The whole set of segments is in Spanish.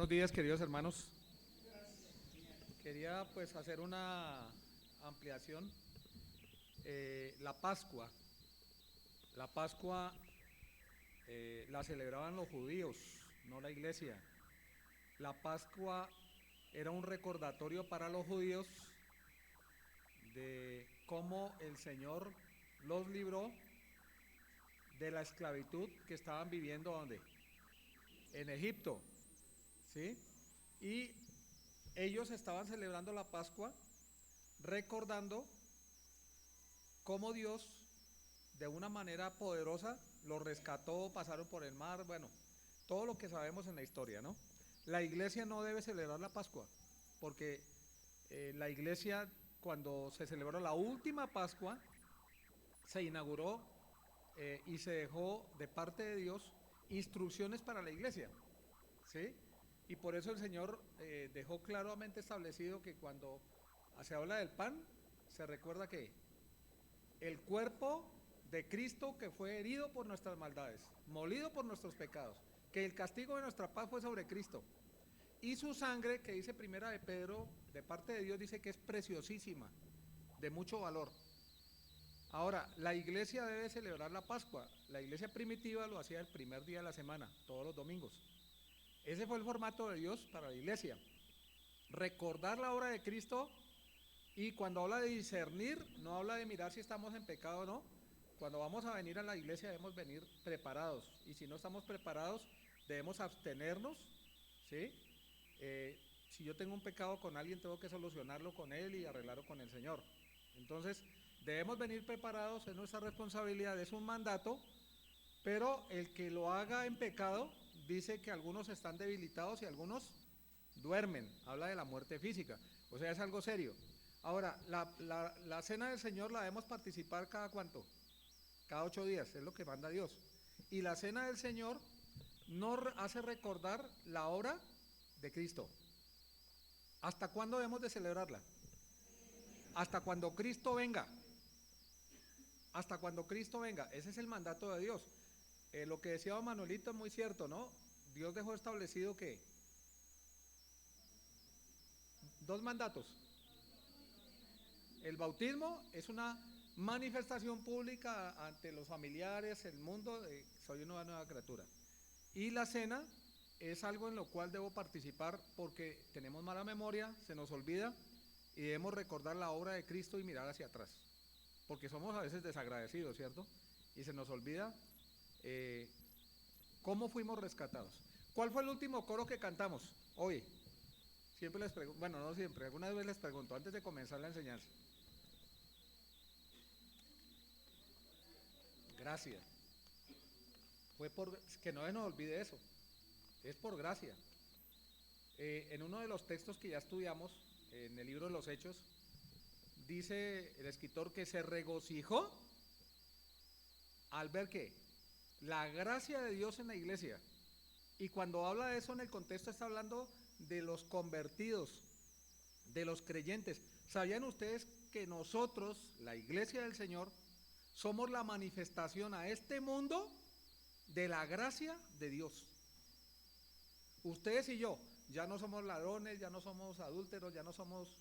Buenos días, queridos hermanos. Quería pues hacer una ampliación. La Pascua. La Pascua la celebraban los judíos, no la iglesia. La Pascua era un recordatorio para los judíos de cómo el Señor los libró de la esclavitud que estaban viviendo, ¿dónde? En Egipto, ¿sí? Y ellos estaban celebrando la Pascua recordando cómo Dios de una manera poderosa los rescató, pasaron por el mar, bueno, todo lo que sabemos en la historia, ¿no? La iglesia no debe celebrar la Pascua, porque la iglesia, cuando se celebró la última Pascua, se inauguró y se dejó de parte de Dios instrucciones para la iglesia, ¿sí? Y por eso el Señor dejó claramente establecido que cuando se habla del pan, se recuerda que el cuerpo de Cristo que fue herido por nuestras maldades, molido por nuestros pecados, que el castigo de nuestra paz fue sobre Cristo, y su sangre, que dice primera de Pedro, de parte de Dios, dice que es preciosísima, de mucho valor. Ahora, la iglesia debe celebrar la Pascua. La iglesia primitiva lo hacía el primer día de la semana, todos los domingos. Ese fue el formato de Dios para la iglesia. Recordar la obra de Cristo. Y cuando habla de discernir, no habla de mirar si estamos en pecado o no. Cuando vamos a venir a la iglesia debemos venir preparados. Y si no estamos preparados, debemos abstenernos, ¿sí? Si yo tengo un pecado con alguien, tengo que solucionarlo con él y arreglarlo con el Señor. Entonces, debemos venir preparados, es nuestra responsabilidad, es un mandato, pero el que lo haga en pecado, dice que algunos están debilitados y algunos duermen, habla de la muerte física, o sea, es algo serio. Ahora, la cena del Señor la debemos participar cada cuánto, cada 8 días, es lo que manda Dios. Y la cena del Señor nos hace recordar la obra de Cristo. ¿Hasta cuándo debemos de celebrarla? Hasta cuando Cristo venga. Hasta cuando Cristo venga. Ese es el mandato de Dios. Lo que decía Manuelito es muy cierto, ¿no? Dios dejó establecido que dos mandatos. El bautismo es una manifestación pública ante los familiares, el mundo, soy una nueva criatura. Y la cena es algo en lo cual debo participar porque tenemos mala memoria, se nos olvida y debemos recordar la obra de Cristo y mirar hacia atrás. Porque somos a veces desagradecidos, ¿cierto? Y se nos olvida cómo fuimos rescatados. ¿Cuál fue el último coro que cantamos hoy? Siempre les pregunto, bueno, no siempre, alguna vez les pregunto antes de comenzar la enseñanza. Gracia. Fue por, que no se nos olvide eso, es por gracia. En uno de los textos que ya estudiamos, en el libro de los Hechos, dice el escritor que se regocijó al ver que la gracia de Dios en la iglesia. Y cuando habla de eso en el contexto está hablando de los convertidos, de los creyentes. ¿Sabían ustedes que nosotros, la iglesia del Señor, somos la manifestación a este mundo de la gracia de Dios? Ustedes y yo ya no somos ladrones, ya no somos adúlteros, ya no somos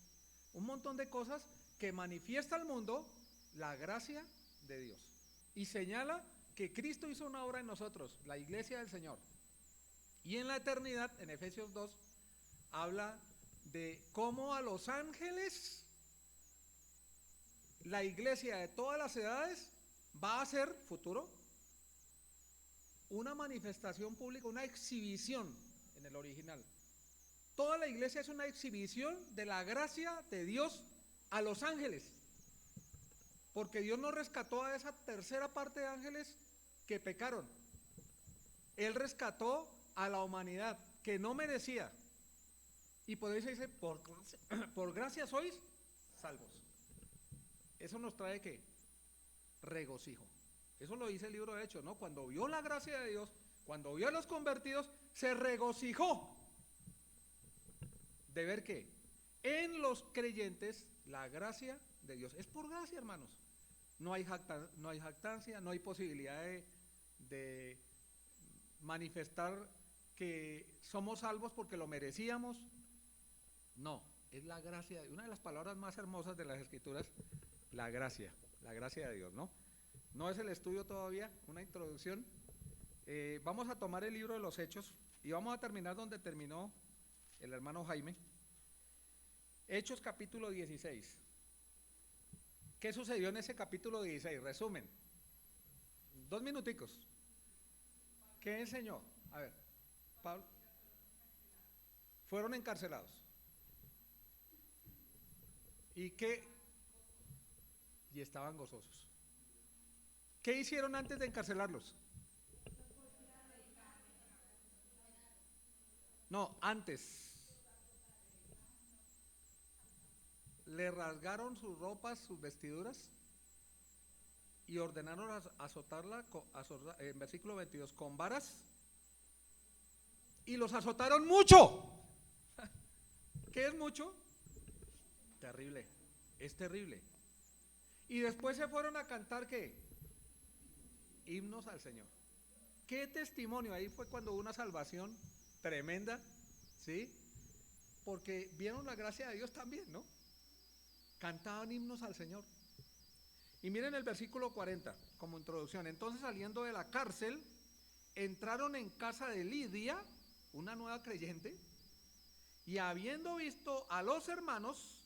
un montón de cosas que manifiesta al mundo la gracia de Dios. Y señala que Cristo hizo una obra en nosotros, la iglesia del Señor. Y en la eternidad, en Efesios 2, habla de cómo a los ángeles, la iglesia de todas las edades, va a ser futuro una manifestación pública, una exhibición en el original. Toda la iglesia es una exhibición de la gracia de Dios a los ángeles. Porque Dios nos rescató a esa tercera parte de ángeles que pecaron. Él rescató a la humanidad que no merecía. Y por eso dice, por gracia sois salvos. Eso nos trae ¿qué? Regocijo. Eso lo dice el libro de Hechos, ¿no? Cuando vio la gracia de Dios, cuando vio a los convertidos, se regocijó de ver que en los creyentes la gracia de Dios. Es por gracia, hermanos. No hay jactancia, no hay posibilidad de manifestar que somos salvos porque lo merecíamos. No, es la gracia, una de las palabras más hermosas de las Escrituras, la gracia de Dios, ¿no? No es el estudio todavía, una introducción. Vamos a tomar el libro de los Hechos y vamos a terminar donde terminó el hermano Jaime. Hechos capítulo 16. ¿Qué sucedió en ese capítulo 16? Resumen. 2 minuticos. ¿Qué enseñó? A ver, Pablo. Fueron encarcelados. ¿Y qué? Y estaban gozosos. ¿Qué hicieron antes de encarcelarlos? No, antes. Le rasgaron sus ropas, sus vestiduras y ordenaron azotarla, en versículo 22, con varas y los azotaron mucho. ¿Qué es mucho? Terrible, es terrible. Y después se fueron a cantar ¿qué? Himnos al Señor. ¿Qué testimonio? Ahí fue cuando hubo una salvación tremenda, ¿sí? Porque vieron la gracia de Dios también, ¿no? Cantaban himnos al Señor. Y miren el versículo 40 como introducción. Entonces, saliendo de la cárcel, entraron en casa de Lidia, una nueva creyente, y habiendo visto a los hermanos,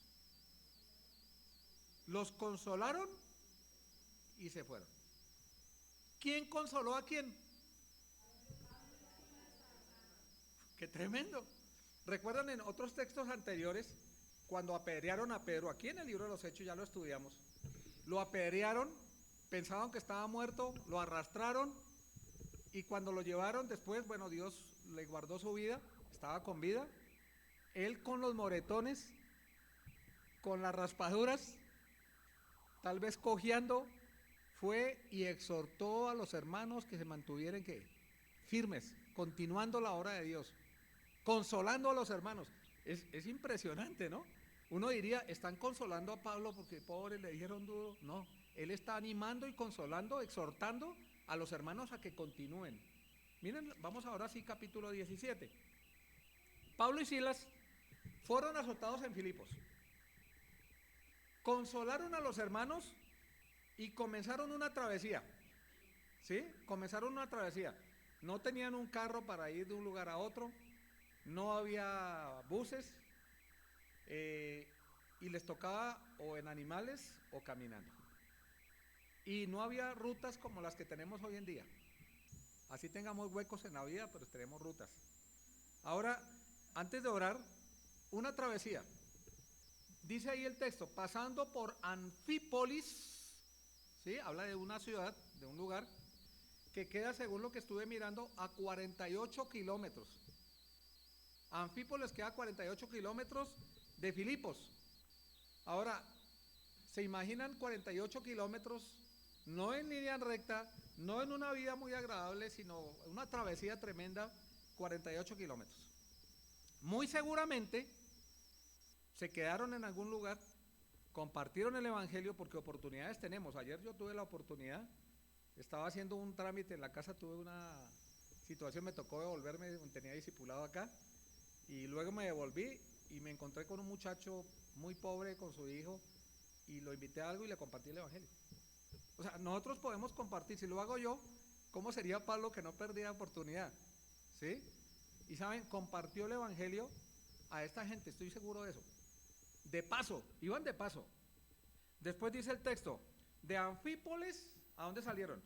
los consolaron y se fueron. ¿Quién consoló a quién? ¡Qué tremendo! ¿Recuerdan en otros textos anteriores cuando apedrearon a Pedro? Aquí en el libro de los Hechos ya lo estudiamos. Lo apedrearon, pensaban que estaba muerto, lo arrastraron y cuando lo llevaron después, bueno, Dios le guardó su vida, estaba con vida. Él con los moretones, con las raspaduras, tal vez cojeando, fue y exhortó a los hermanos que se mantuvieran ¿qué? Firmes, continuando la obra de Dios, consolando a los hermanos. Es impresionante, ¿no? Uno diría, están consolando a Pablo porque pobre le dijeron duro. No, él está animando y consolando, exhortando a los hermanos a que continúen. Miren, vamos ahora sí, capítulo 17. Pablo y Silas fueron azotados en Filipos. Consolaron a los hermanos y comenzaron una travesía. ¿Sí? Comenzaron una travesía. No tenían un carro para ir de un lugar a otro, no había buses, y les tocaba o en animales o caminando. Y no había rutas como las que tenemos hoy en día. Así tengamos huecos en la vida, pero tenemos rutas. Ahora, antes de orar, una travesía. Dice ahí el texto, pasando por Anfípolis, ¿sí? Habla de una ciudad, de un lugar, que queda, según lo que estuve mirando, a 48 kilómetros. Anfípolis queda a 48 kilómetros de Filipos. Ahora, ¿se imaginan 48 kilómetros? No en línea recta, no en una vida muy agradable, sino una travesía tremenda, 48 kilómetros. Muy seguramente se quedaron en algún lugar, compartieron el evangelio porque oportunidades tenemos. Ayer yo tuve la oportunidad, estaba haciendo un trámite en la casa, tuve una situación, me tocó devolverme, tenía discipulado acá, y luego me devolví y me encontré con un muchacho muy pobre con su hijo y lo invité a algo y le compartí el evangelio. O sea, nosotros podemos compartir, si lo hago yo, ¿cómo sería Pablo que no perdiera oportunidad? ¿Sí? Y saben, compartió el evangelio a esta gente, estoy seguro de eso. De paso, iban de paso. Después dice el texto, de Anfípolis, ¿a dónde salieron?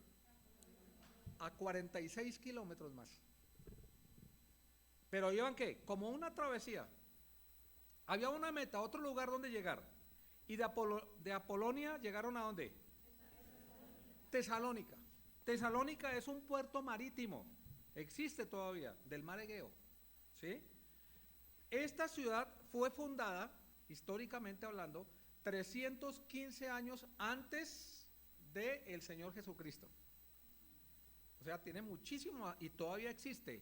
A 46 kilómetros más. Pero iban ¿qué? Como una travesía. Había una meta, otro lugar donde llegar. Y de Apolonia llegaron ¿a dónde? Tesalónica. Tesalónica es un puerto marítimo, existe todavía, del mar Egeo, ¿sí? Esta ciudad fue fundada, históricamente hablando, 315 años antes del Señor Jesucristo. O sea, tiene muchísimo y todavía existe.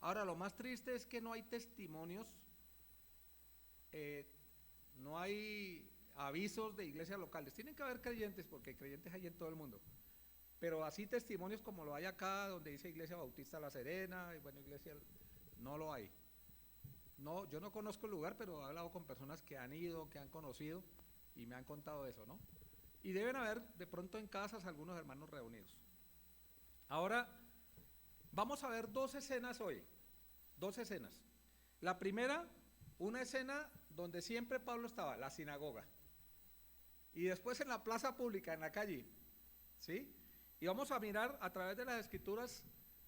Ahora, lo más triste es que no hay testimonios, no hay avisos de iglesias locales. Tienen que haber creyentes, porque creyentes hay en todo el mundo. pero así testimonios como lo hay acá, donde dice Iglesia Bautista La Serena, y bueno, iglesia, no lo hay. No, yo no conozco el lugar, pero he hablado con personas que han ido, que han conocido, y me han contado eso, ¿no? Y deben haber de pronto en casas algunos hermanos reunidos. Ahora, vamos a ver dos escenas hoy, dos escenas. La primera, una escena donde siempre Pablo estaba, la sinagoga. Y después en la plaza pública, en la calle, ¿sí? Y vamos a mirar a través de las escrituras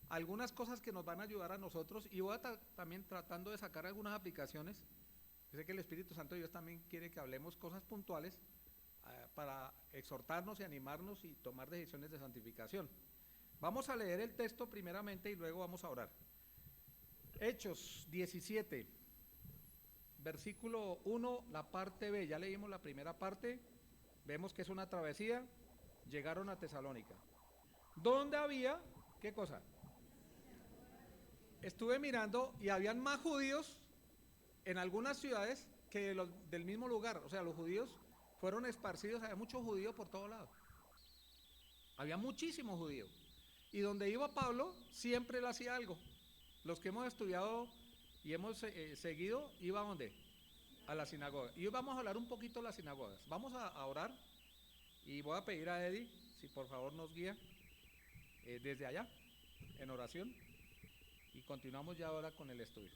algunas cosas que nos van a ayudar a nosotros, y voy a también tratando de sacar algunas aplicaciones. Yo sé que el Espíritu Santo de Dios también quiere que hablemos cosas puntuales para exhortarnos y animarnos y tomar decisiones de santificación. Vamos a leer el texto primeramente y luego vamos a orar. Hechos 17, versículo 1, la parte B. Ya leímos la primera parte, vemos que es una travesía, llegaron a Tesalónica. ¿Dónde había? ¿Qué cosa? Estuve mirando y habían más judíos en algunas ciudades que los del mismo lugar. O sea, los judíos fueron esparcidos, había muchos judíos por todos lados. Había muchísimos judíos. Y donde iba Pablo, siempre él hacía algo. Los que hemos estudiado y hemos seguido, ¿iba a dónde? A la sinagoga. Y hoy vamos a hablar un poquito de las sinagogas. Vamos a orar y voy a pedir a Eddie, si por favor nos guía desde allá, en oración. Y continuamos ya ahora con el estudio.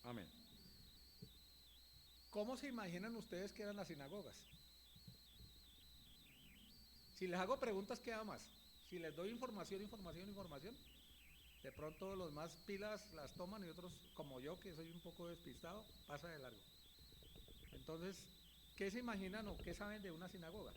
Amén. ¿Cómo se imaginan ustedes que eran las sinagogas? Si les hago preguntas, ¿qué da más? Si les doy información, de pronto los más pilas las toman y otros, como yo, que soy un poco despistado, pasa de largo. Entonces, ¿qué se imaginan o qué saben de una sinagoga?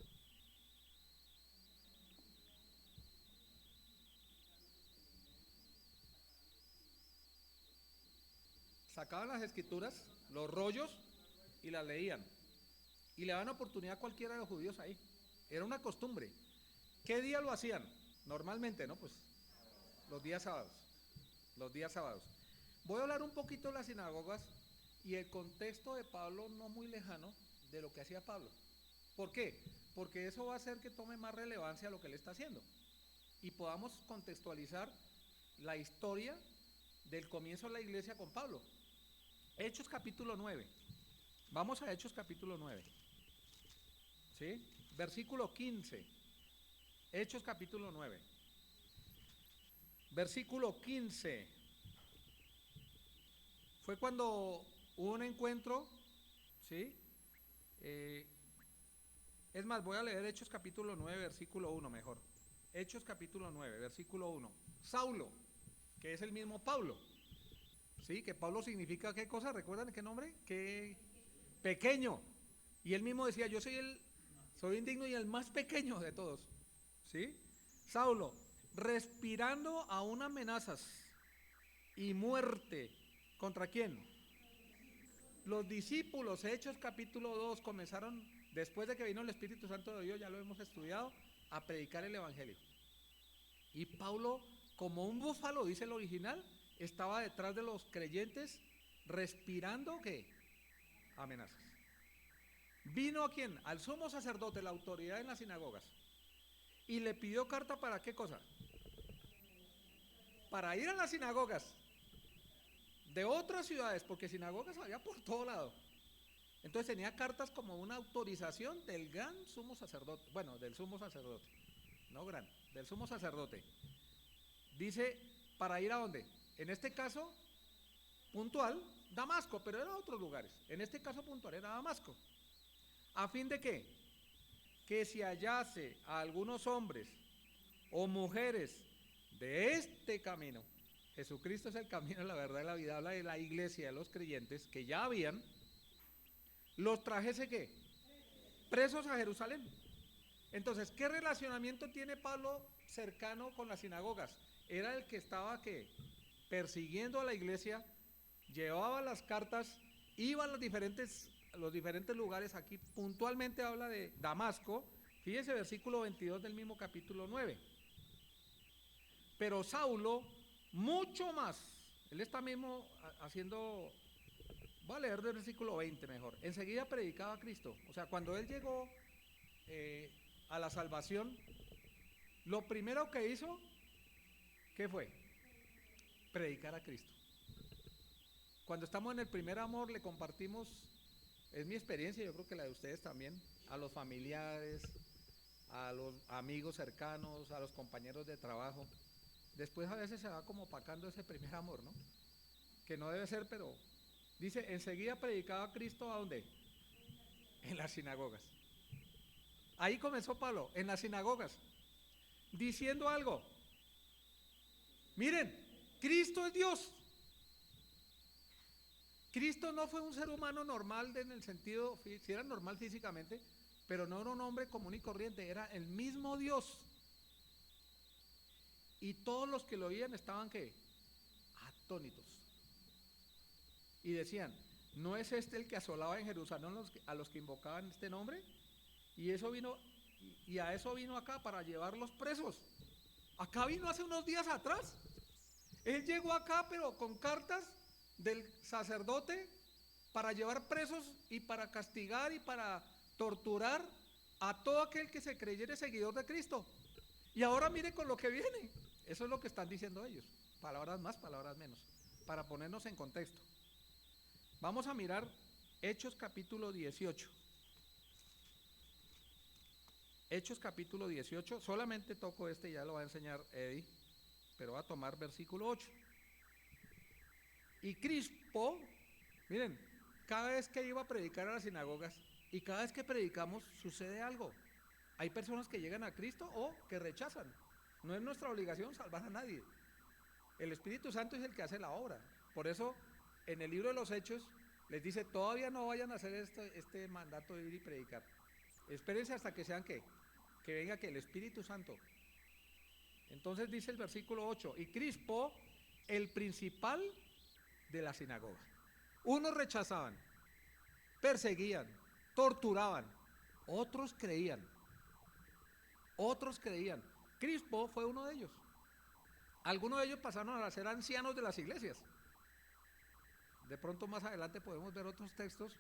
Sacaban las escrituras, los rollos, y las leían. Y le daban oportunidad a cualquiera de los judíos ahí. Era una costumbre. ¿Qué día lo hacían? Normalmente, ¿no? Pues los días sábados. Los días sábados. Voy a hablar un poquito de las sinagogas y el contexto de Pablo no muy lejano de lo que hacía Pablo. ¿Por qué? Porque eso va a hacer que tome más relevancia a lo que él está haciendo y podamos contextualizar la historia del comienzo de la iglesia con Pablo. Hechos capítulo 9. Vamos a Hechos capítulo 9. ¿Sí? Versículo 15. Hechos capítulo 9. Versículo 15. Fue cuando hubo un encuentro, ¿sí? Es más, voy a leer Hechos capítulo 9, versículo 1 mejor. Hechos capítulo 9, versículo 1. Saulo, que es el mismo Pablo, ¿sí? Que Pablo significa ¿qué cosa? ¿Recuerdan qué nombre? Que pequeño. Y él mismo decía, yo soy indigno y el más pequeño de todos, ¿sí? Saulo, respirando aún amenazas y muerte. ¿Contra quién? Los discípulos, Hechos capítulo 2, comenzaron, después de que vino el Espíritu Santo de Dios, ya lo hemos estudiado, a predicar el Evangelio. Y Pablo, como un búfalo, dice el original, estaba detrás de los creyentes, respirando, ¿qué? Amenazas. ¿Vino a quién? Al sumo sacerdote, la autoridad en las sinagogas. Y le pidió carta para ¿qué cosa? Para ir a las sinagogas de otras ciudades, porque sinagogas había por todo lado. Entonces tenía cartas como una autorización del gran sumo sacerdote, bueno, del sumo sacerdote, no gran, del sumo sacerdote. Dice, ¿para ir a dónde? En este caso, puntual, Damasco, pero era otros lugares. En este caso puntual era Damasco. ¿A fin de qué? Que si hallase a algunos hombres o mujeres de este camino, Jesucristo es el camino, la verdad y la vida. Habla de la iglesia, de los creyentes que ya habían. Los trajese ¿qué? Presos a Jerusalén. Entonces, ¿qué relacionamiento tiene Pablo cercano con las sinagogas? Era el que estaba ¿qué? Persiguiendo a la iglesia, llevaba las cartas, iba a los diferentes lugares. Aquí puntualmente habla de Damasco. Fíjense versículo 22 del mismo capítulo 9. Pero Saulo, mucho más, él está mismo haciendo, voy a leer del versículo 20 mejor. Enseguida predicaba a Cristo. O sea, cuando él llegó a la salvación, lo primero que hizo, ¿qué fue? Predicar a Cristo. Cuando estamos en el primer amor, le compartimos, es mi experiencia, yo creo que la de ustedes también, a los familiares, a los amigos cercanos, a los compañeros de trabajo. Después a veces se va como opacando ese primer amor, ¿no? Que no debe ser, pero dice, enseguida predicaba a Cristo, ¿a dónde? En las sinagogas. Ahí comenzó Pablo, en las sinagogas, diciendo algo. Miren, Cristo es Dios. Cristo no fue un ser humano normal en el sentido, si era normal físicamente, pero no era un hombre común y corriente, era el mismo Dios. Y todos los que lo oían estaban ¿qué? Atónitos. Y decían, ¿no es este el que asolaba en Jerusalén a los que invocaban este nombre? Y eso vino, y a eso vino acá para llevarlos presos. Acá vino hace unos días atrás. Él llegó acá pero con cartas del sacerdote para llevar presos y para castigar y para torturar a todo aquel que se creyera seguidor de Cristo. Y ahora mire con lo que viene. Eso es lo que están diciendo ellos. Palabras más, palabras menos. Para ponernos en contexto. Vamos a mirar Hechos capítulo 18. Hechos capítulo 18. Solamente toco este, ya lo va a enseñar Eddie. Pero va a tomar versículo 8. Y Crispo, miren, cada vez que iba a predicar a las sinagogas y cada vez que predicamos sucede algo. Hay personas que llegan a Cristo o que rechazan. No es nuestra obligación salvar a nadie. El Espíritu Santo es el que hace la obra. Por eso en el libro de los Hechos les dice, todavía no vayan a hacer este mandato de ir y predicar. Espérense hasta que sean ¿qué? Que venga que el Espíritu Santo. Entonces dice el versículo 8, y Crispo, el principal de la sinagoga. Unos rechazaban, perseguían, torturaban, otros creían. Crispo fue uno de ellos. Algunos de ellos pasaron a ser ancianos de las iglesias. De pronto más adelante podemos ver otros textos,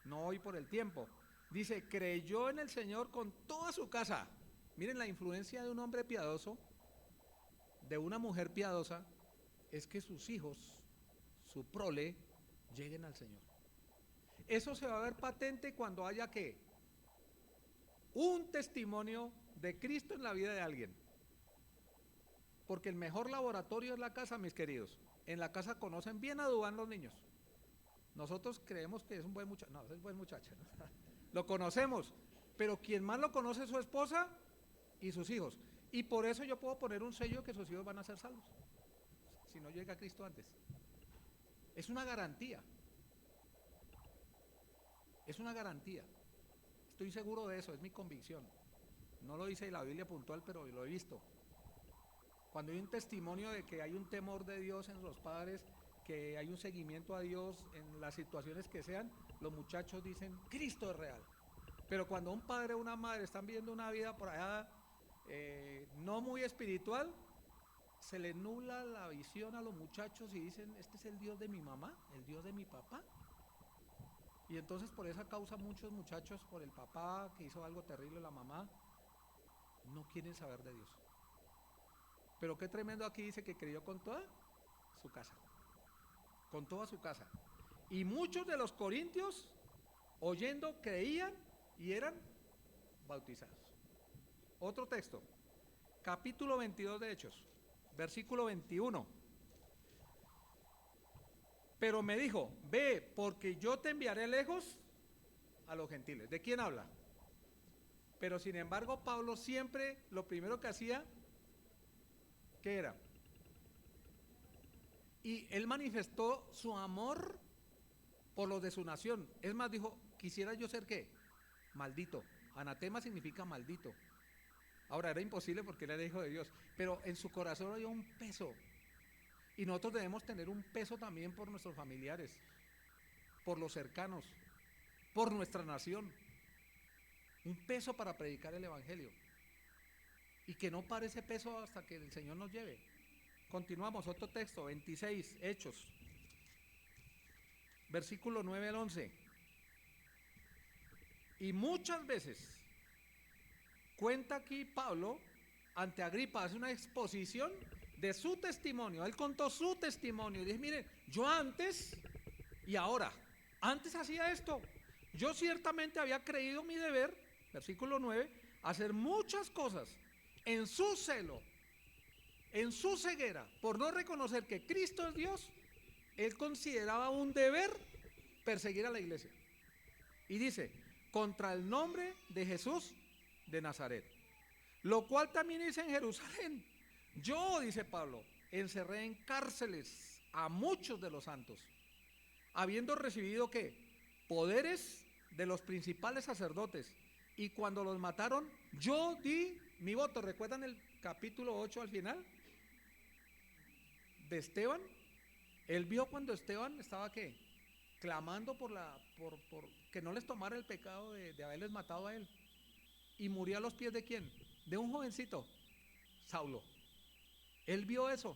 no hoy por el tiempo. Dice, creyó en el Señor con toda su casa. Miren, la influencia de un hombre piadoso, de una mujer piadosa, es que sus hijos, su prole, lleguen al Señor. Eso se va a ver patente cuando haya ¿qué? Un testimonio de Cristo en la vida de alguien. Porque el mejor laboratorio es la casa, mis queridos. En la casa conocen bien a Dubán los niños. Nosotros creemos que es un buen muchacho. No, es buen muchacho, ¿no? Lo conocemos, pero quien más lo conoce es su esposa y sus hijos. Y por eso yo puedo poner un sello que sus hijos van a ser salvos, si no llega Cristo antes. Es una garantía. Es una garantía. Estoy seguro de eso, es mi convicción. No lo dice la Biblia puntual, pero lo he visto. Cuando hay un testimonio de que hay un temor de Dios en los padres, que hay un seguimiento a Dios en las situaciones que sean, los muchachos dicen, Cristo es real. Pero cuando un padre o una madre están viviendo una vida por allá no muy espiritual, se le nubla la visión a los muchachos y dicen, este es el Dios de mi mamá, el Dios de mi papá. Y entonces por esa causa muchos muchachos, por el papá que hizo algo terrible, la mamá, no quieren saber de Dios. Pero qué tremendo, aquí dice que creyó con toda su casa. Con toda su casa. Y muchos de los corintios, oyendo, creían y eran bautizados. Otro texto, capítulo 22 de Hechos, versículo 21. Pero me dijo, ve, porque yo te enviaré lejos a los gentiles. ¿De quién habla? Pero sin embargo, Pablo siempre, lo primero que hacía, ¿qué era? Y él manifestó su amor por los de su nación. Es más, dijo, quisiera yo ser ¿qué? Maldito. Anatema significa maldito. Ahora era imposible porque él era hijo de Dios, pero en su corazón había un peso. Y nosotros debemos tener un peso también por nuestros familiares, por los cercanos, por nuestra nación. Un peso para predicar el evangelio. Y que no pare ese peso hasta que el Señor nos lleve. Continuamos, otro texto, 26, Hechos, versículo 9 al 11. Y muchas veces cuenta aquí Pablo ante Agripa, hace una exposición de su testimonio. Él contó su testimonio y dice, miren, yo antes y ahora, antes hacía esto. Yo ciertamente había creído mi deber, versículo 9, hacer muchas cosas en su celo, en su ceguera, por no reconocer que Cristo es Dios. Él consideraba un deber perseguir a la iglesia. Y dice, contra el nombre de Jesús de Nazaret, lo cual también hice en Jerusalén. Yo, dice Pablo, encerré en cárceles a muchos de los santos, habiendo recibido ¿qué? Poderes de los principales sacerdotes. Y cuando los mataron, yo di mi voto. ¿Recuerdan el capítulo 8 al final? De Esteban. Él vio cuando Esteban estaba ¿qué? Clamando por que no les tomara el pecado de haberles matado a él. Y murió a los pies de ¿quién? De un jovencito, Saulo. Él vio eso.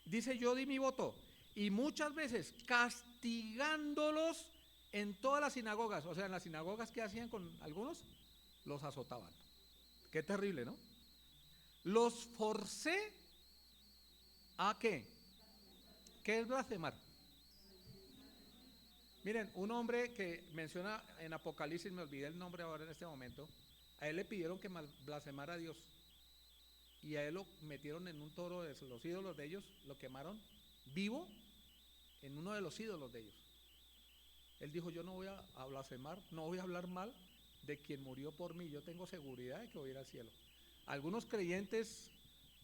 Dice, yo di mi voto. Y muchas veces castigándolos en todas las sinagogas. O sea, en las sinagogas, ¿qué hacían con algunos? Los azotaban. Qué terrible, ¿no? Los forcé a ¿qué? ¿Qué es blasfemar? Miren, un hombre que menciona en Apocalipsis, me olvidé el nombre ahora en este momento, a él le pidieron que blasfemara a Dios. Y a él lo metieron en un toro de los ídolos de ellos, lo quemaron vivo en uno de los ídolos de ellos. Él dijo, yo no voy a blasfemar, no voy a hablar mal de quien murió por mí, yo tengo seguridad de que voy a ir al cielo. Algunos creyentes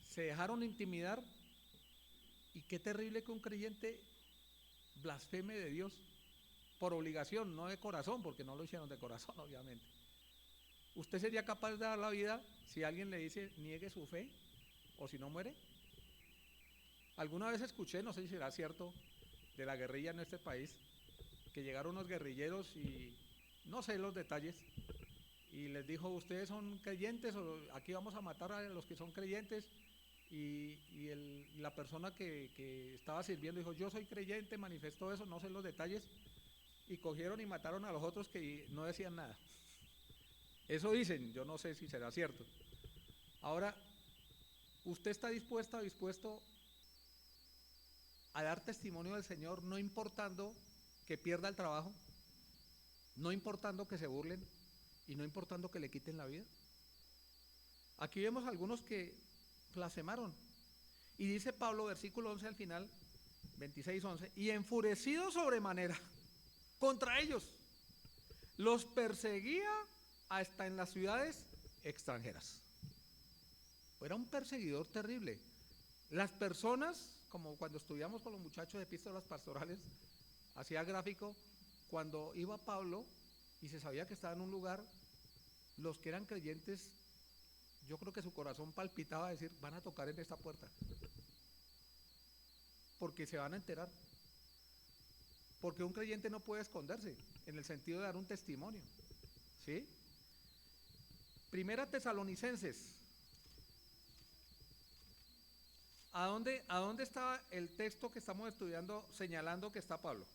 se dejaron intimidar, y qué terrible que un creyente blasfeme de Dios por obligación, no de corazón, porque no lo hicieron de corazón, obviamente. ¿Usted sería capaz de dar la vida si alguien le dice niegue su fe o si no muere? Alguna vez escuché, no sé si será cierto, de la guerrilla en este país, que llegaron unos guerrilleros y no sé los detalles, y les dijo, ustedes son creyentes o aquí vamos a matar a los que son creyentes. Y la persona que estaba sirviendo dijo, yo soy creyente, manifestó eso, no sé los detalles, y cogieron y mataron a los otros que no decían nada. Eso dicen, yo no sé si será cierto. Ahora, ¿usted está dispuesto a dar testimonio del Señor, no importando que pierda el trabajo, no importando que se burlen y no importando que le quiten la vida? Aquí vemos algunos que blasfemaron. Y dice Pablo, versículo 11 al final, 26:11, y enfurecido sobremanera contra ellos, los perseguía hasta en las ciudades extranjeras. Era un perseguidor terrible. Las personas, como cuando estudiamos con los muchachos de epístolas pastorales, hacía gráfico, cuando iba Pablo y se sabía que estaba en un lugar, los que eran creyentes, yo creo que su corazón palpitaba a decir, van a tocar en esta puerta, porque se van a enterar. Porque un creyente no puede esconderse, en el sentido de dar un testimonio, ¿sí? Primera Tesalonicenses. ¿A dónde está el texto que estamos estudiando señalando que está Pablo?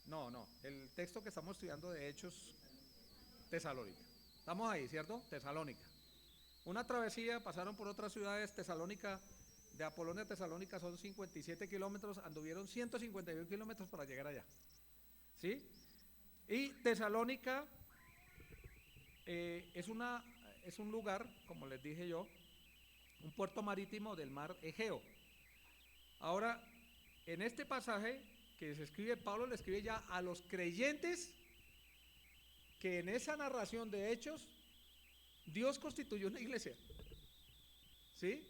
No, el texto que estamos estudiando de Hechos, Tesalónica. Estamos ahí, ¿cierto? Tesalónica. Una travesía, pasaron por otras ciudades. Tesalónica, de Apolonia a Tesalónica son 57 kilómetros, anduvieron 151 kilómetros para llegar allá, ¿sí? Y Tesalónica es un lugar, como les dije yo, un puerto marítimo del mar Egeo. Ahora, en este pasaje que se escribe, Pablo le escribe ya a los creyentes que en esa narración de Hechos Dios constituyó una iglesia, ¿sí?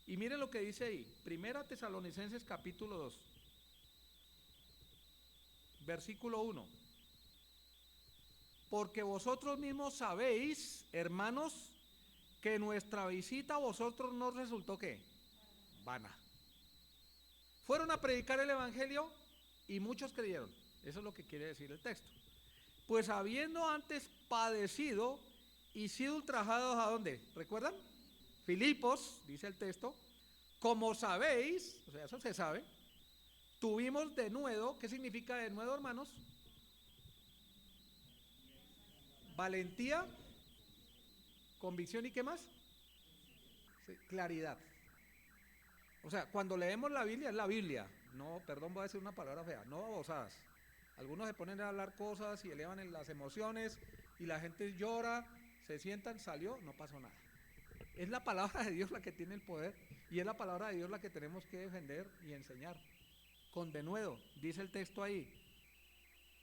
Y miren lo que dice ahí, Primera Tesalonicenses capítulo 2, versículo 1. Porque vosotros mismos sabéis, hermanos, que nuestra visita a vosotros no resultó ¿qué? Vana. Fueron a predicar el evangelio y muchos creyeron. Eso es lo que quiere decir el texto. Pues habiendo antes padecido y sido ultrajados, ¿a dónde? ¿Recuerdan? Filipos, dice el texto, como sabéis, o sea, eso se sabe, tuvimos denuedo. ¿Qué significa denuedo, hermanos? Valentía, convicción y ¿qué más? Sí, claridad. O sea, cuando leemos la Biblia, es la Biblia. No, perdón, voy a decir una palabra fea, no babosadas. Algunos se ponen a hablar cosas y elevan en las emociones y la gente llora, se sientan, salió, no pasó nada. Es la palabra de Dios la que tiene el poder y es la palabra de Dios la que tenemos que defender y enseñar. Con denuedo, dice el texto ahí,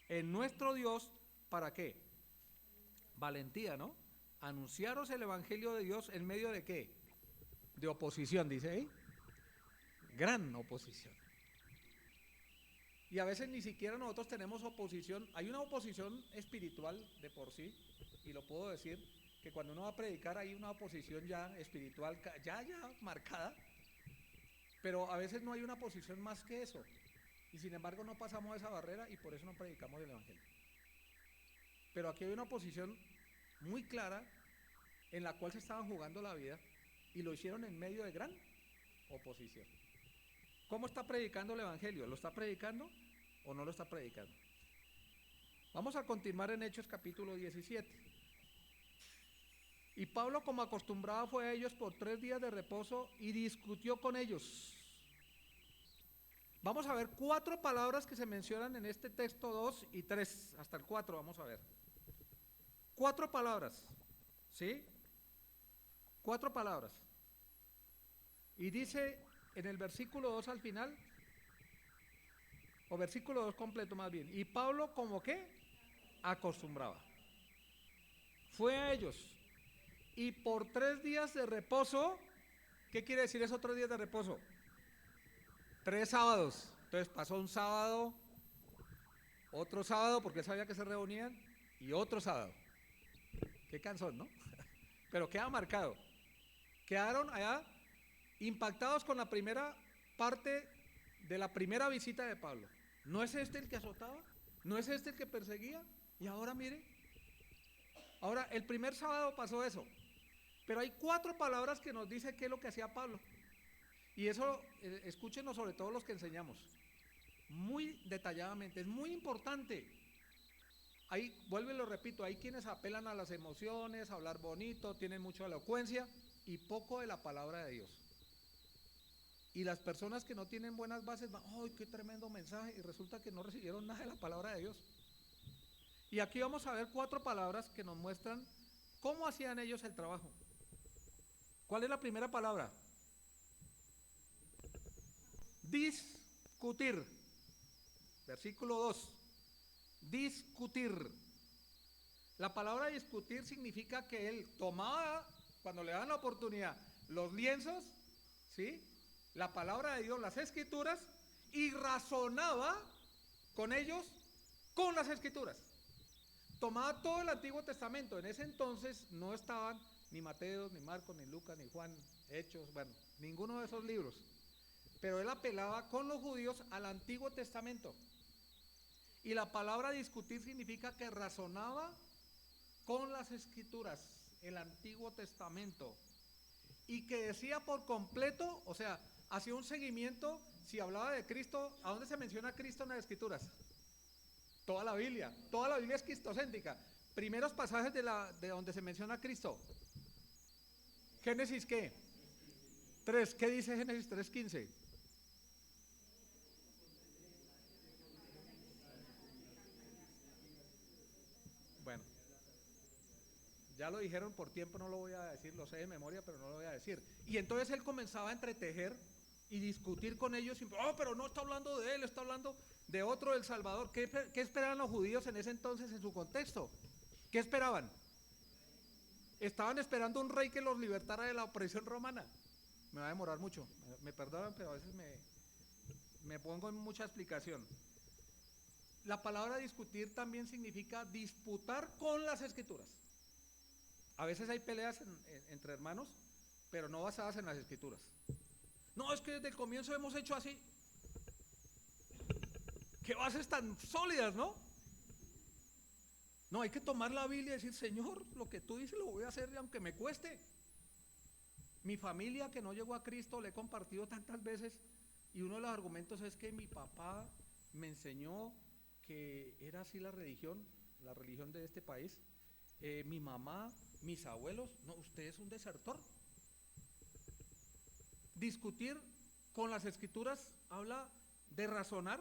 en nuestro Dios, ¿para qué? Valentía, ¿no? Anunciaros el evangelio de Dios en medio de ¿qué? De oposición, dice ahí. Gran oposición. Y a veces ni siquiera nosotros tenemos oposición. Hay una oposición espiritual de por sí, y lo puedo decir, que cuando uno va a predicar hay una oposición ya espiritual, ya marcada, pero a veces no hay una oposición más que eso. Y sin embargo no pasamos esa barrera y por eso no predicamos el evangelio. Pero aquí hay una oposición muy clara en la cual se estaban jugando la vida y lo hicieron en medio de gran oposición. ¿Cómo está predicando el evangelio? ¿Lo está predicando o no lo está predicando? Vamos a continuar en Hechos capítulo 17. Y Pablo, como acostumbraba, fue a ellos por 3 días de reposo y discutió con ellos. Vamos a ver 4 palabras que se mencionan en este texto, 2 y 3, hasta el 4 vamos a ver. 4 palabras, ¿sí? 4 palabras. Y dice en el versículo 2 al final, o versículo 2 completo más bien, y Pablo como que acostumbraba. Fue a ellos y por 3 días de reposo, ¿qué quiere decir esos 3 días de reposo? 3 sábados. Entonces pasó un sábado, otro sábado, porque él sabía que se reunían, y otro sábado. Qué cansón, ¿no? Pero queda marcado. Quedaron allá impactados con la primera parte de la primera visita de Pablo. ¿No es este el que azotaba? ¿No es este el que perseguía? Y ahora mire. Ahora, el primer sábado pasó eso. Pero hay 4 palabras que nos dice qué es lo que hacía Pablo. Y eso, escúchenos sobre todo los que enseñamos. Muy detalladamente, es muy importante. Ahí, vuelvo y lo repito, hay quienes apelan a las emociones, a hablar bonito, tienen mucha elocuencia y poco de la palabra de Dios. Y las personas que no tienen buenas bases van, ¡ay, qué tremendo mensaje! Y resulta que no recibieron nada de la palabra de Dios. Y aquí vamos a ver 4 palabras que nos muestran cómo hacían ellos el trabajo. ¿Cuál es la primera palabra? Discutir. Versículo 2. Discutir. La palabra discutir significa que él tomaba, cuando le daban la oportunidad, los lienzos, ¿sí? La palabra de Dios, las escrituras, y razonaba con ellos con las escrituras. Tomaba todo el Antiguo Testamento. En ese entonces no estaban ni Mateo, ni Marcos, ni Lucas, ni Juan, Hechos, bueno, ninguno de esos libros. Pero él apelaba con los judíos al Antiguo Testamento. Y la palabra discutir significa que razonaba con las escrituras, el Antiguo Testamento. Y que decía por completo, o sea, hacía un seguimiento, si hablaba de Cristo, ¿a dónde se menciona Cristo en las escrituras? Toda la Biblia es cristocéntrica. Primeros pasajes de donde se menciona Cristo. Génesis ¿qué? 3, ¿qué dice Génesis 3:15? Bueno, ya lo dijeron, por tiempo no lo voy a decir, lo sé de memoria, pero no lo voy a decir. Y entonces él comenzaba a entretejer y discutir con ellos, y, oh, pero no está hablando de él, está hablando de otro, del Salvador. ¿Qué esperaban los judíos en ese entonces en su contexto? ¿Qué esperaban? Estaban esperando un rey que los libertara de la opresión romana. me va a demorar mucho, me perdonan, pero a veces me pongo en mucha explicación. La palabra discutir también significa disputar con las escrituras. A veces hay peleas entre hermanos, pero no basadas en las escrituras. No, es que desde el comienzo hemos hecho así. Qué bases tan sólidas, ¿no? No, hay que tomar la Biblia y decir, Señor, lo que tú dices lo voy a hacer aunque me cueste. Mi familia que no llegó a Cristo, le he compartido tantas veces, y uno de los argumentos es que mi papá me enseñó que era así la religión de este país. Mi mamá, mis abuelos, no, usted es un desertor. Discutir con las escrituras habla de razonar,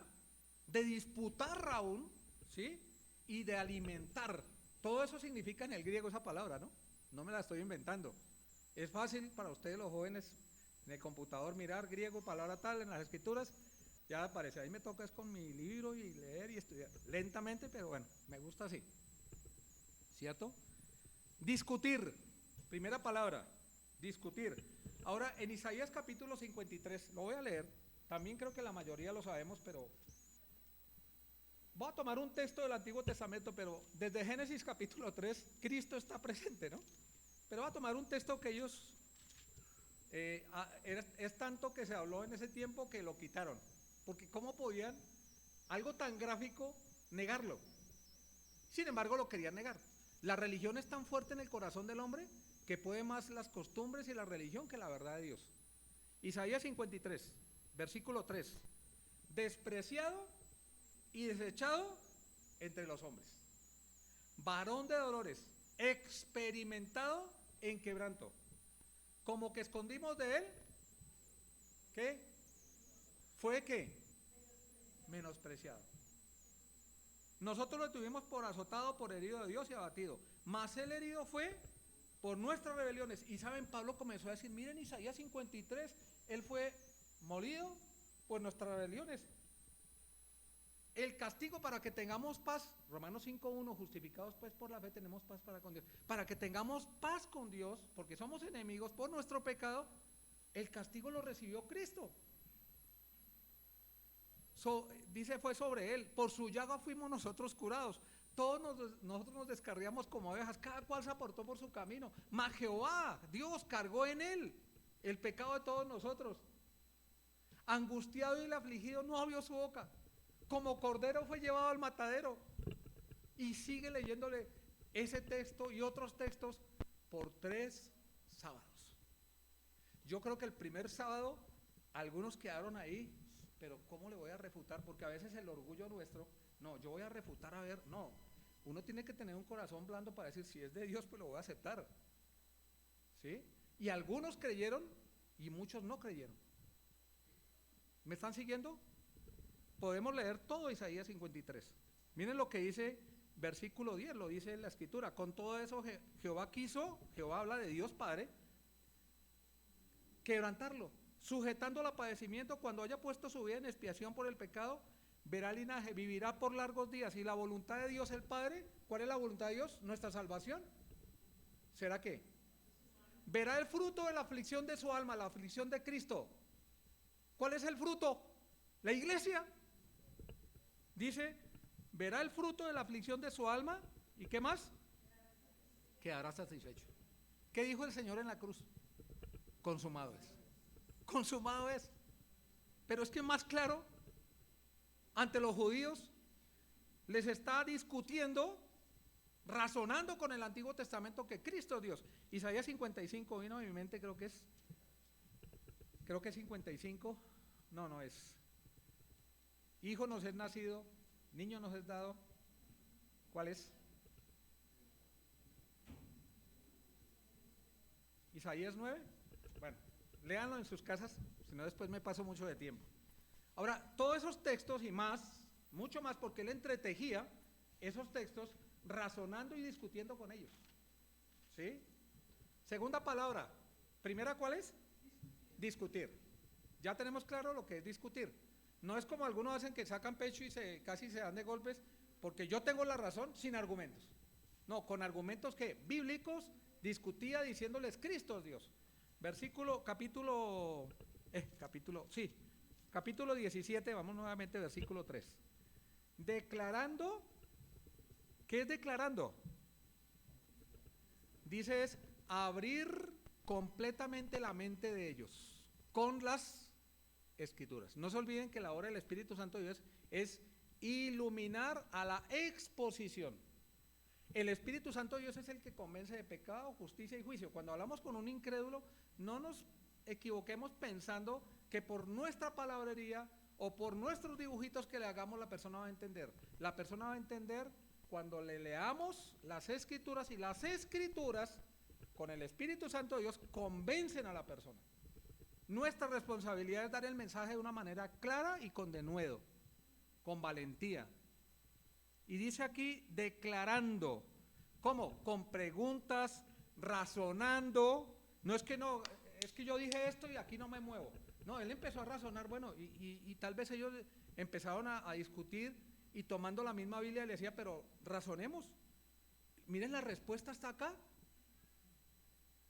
de disputar aún, ¿sí? Y de alimentar. Todo eso significa en el griego esa palabra, ¿no? No me la estoy inventando. Es fácil para ustedes los jóvenes en el computador mirar griego, palabra tal, en las escrituras, ya aparece. Ahí me toca es con mi libro y leer y estudiar. Lentamente, pero bueno, me gusta así. ¿Cierto? Discutir. Primera palabra, discutir. Ahora, en Isaías capítulo 53, lo voy a leer. También creo que la mayoría lo sabemos, pero voy a tomar un texto del Antiguo Testamento, pero desde Génesis capítulo 3, Cristo está presente, ¿no? Pero voy a tomar un texto que ellos, es tanto que se habló en ese tiempo que lo quitaron. Porque ¿cómo podían algo tan gráfico negarlo? Sin embargo, lo querían negar. La religión es tan fuerte en el corazón del hombre que puede más las costumbres y la religión que la verdad de Dios. Isaías 53, versículo 3. Despreciado y desechado entre los hombres, varón de dolores, experimentado en quebranto, como que escondimos de él, ¿qué? Fue ¿qué? Menospreciado. Nosotros lo tuvimos por azotado, por herido de Dios y abatido, mas el herido fue por nuestras rebeliones. Y saben, Pablo comenzó a decir, miren Isaías 53, él fue molido por nuestras rebeliones. El castigo para que tengamos paz, Romanos 5:1, justificados pues por la fe tenemos paz para con Dios. Para que tengamos paz con Dios, porque somos enemigos por nuestro pecado, el castigo lo recibió Cristo. Dice fue sobre él, por su llaga fuimos nosotros curados. Nosotros nos descarriamos como ovejas, cada cual se aportó por su camino. Mas Jehová, Dios, cargó en él el pecado de todos nosotros. Angustiado y el afligido no abrió su boca. Como cordero fue llevado al matadero. Y sigue leyéndole ese texto y otros textos por 3 sábados. Yo creo que el primer sábado algunos quedaron ahí, pero ¿cómo le voy a refutar? Porque a veces el orgullo nuestro, no, yo voy a refutar, a ver, no. Uno tiene que tener un corazón blando para decir, si es de Dios, pues lo voy a aceptar. ¿Sí? Y algunos creyeron y muchos no creyeron. ¿Me están siguiendo? Podemos leer todo Isaías 53. Miren lo que dice versículo 10, lo dice en la escritura. Con todo eso Jehová quiso, Jehová habla de Dios Padre, quebrantarlo, sujetándolo a padecimiento. Cuando haya puesto su vida en expiación por el pecado, verá el linaje, vivirá por largos días. Y la voluntad de Dios el Padre, ¿cuál es la voluntad de Dios? Nuestra salvación. ¿Será qué? Verá el fruto de la aflicción de su alma, la aflicción de Cristo. ¿Cuál es el fruto? La iglesia. Dice, verá el fruto de la aflicción de su alma. ¿Y qué más? Quedará satisfecho. ¿Qué dijo el Señor en la cruz? Consumado es. Consumado es. Pero es que más claro, ante los judíos, les está discutiendo, razonando con el Antiguo Testamento que Cristo es Dios. Isaías 55 vino a mi mente, creo que es 55, no es. Hijo nos es nacido, niño nos es dado. ¿Cuál es? Isaías 9. Bueno, léanlo en sus casas, si no después me paso mucho de tiempo. Ahora, todos esos textos y más, mucho más, porque él entretejía esos textos razonando y discutiendo con ellos. ¿Sí? Segunda palabra. Primera, ¿cuál es? Discutir. Ya tenemos claro lo que es discutir. No es como algunos hacen que sacan pecho y casi se dan de golpes porque yo tengo la razón sin argumentos. No, con argumentos que bíblicos discutía diciéndoles Cristo es Dios. capítulo 17, vamos nuevamente, versículo 3. Declarando, ¿qué es declarando? Dice es abrir completamente la mente de ellos con las Escrituras. No se olviden que la obra del Espíritu Santo de Dios es iluminar a la exposición. El Espíritu Santo de Dios es el que convence de pecado, justicia y juicio. Cuando hablamos con un incrédulo, no nos equivoquemos pensando que por nuestra palabrería o por nuestros dibujitos que le hagamos la persona va a entender. La persona va a entender cuando le leamos las Escrituras, y las Escrituras con el Espíritu Santo de Dios convencen a la persona. Nuestra responsabilidad es dar el mensaje de una manera clara y con denuedo, con valentía. Y dice aquí declarando, ¿cómo? Con preguntas, razonando. No, es que yo dije esto y aquí no me muevo. No, él empezó a razonar, bueno, y tal vez ellos empezaron a discutir, y tomando la misma Biblia le decía, pero razonemos. Miren, la respuesta está acá.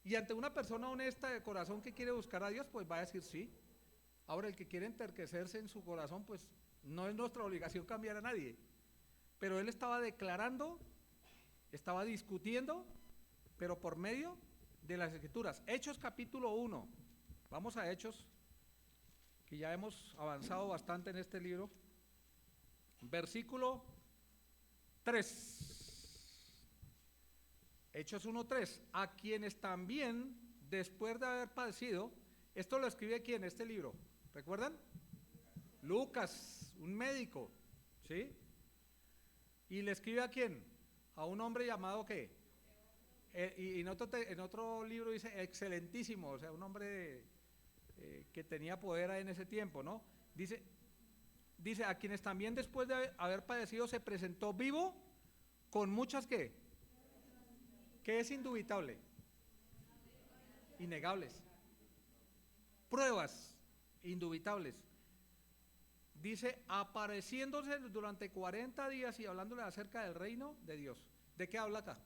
Y ante una persona honesta de corazón que quiere buscar a Dios, pues va a decir sí. Ahora, el que quiere enterquecerse en su corazón, pues no es nuestra obligación cambiar a nadie. Pero él estaba declarando, estaba discutiendo, pero por medio de las Escrituras. Hechos capítulo 1. Vamos a Hechos, que ya hemos avanzado bastante en este libro. Versículo 3. Hechos 1:3, a quienes también, después de haber padecido, esto lo escribe ¿quién? Este libro, ¿recuerdan? Lucas, un médico, ¿sí? ¿Y le escribe a quién? A un hombre llamado ¿qué? Y en otro libro dice excelentísimo, o sea, un hombre que tenía poder en ese tiempo, ¿no? Dice, a quienes también después de haber padecido se presentó vivo con muchas ¿qué? ¿Qué es indubitable? Innegables. Pruebas indubitables. Dice, apareciéndose durante 40 días y hablándole acerca del reino de Dios. ¿De qué habla acá?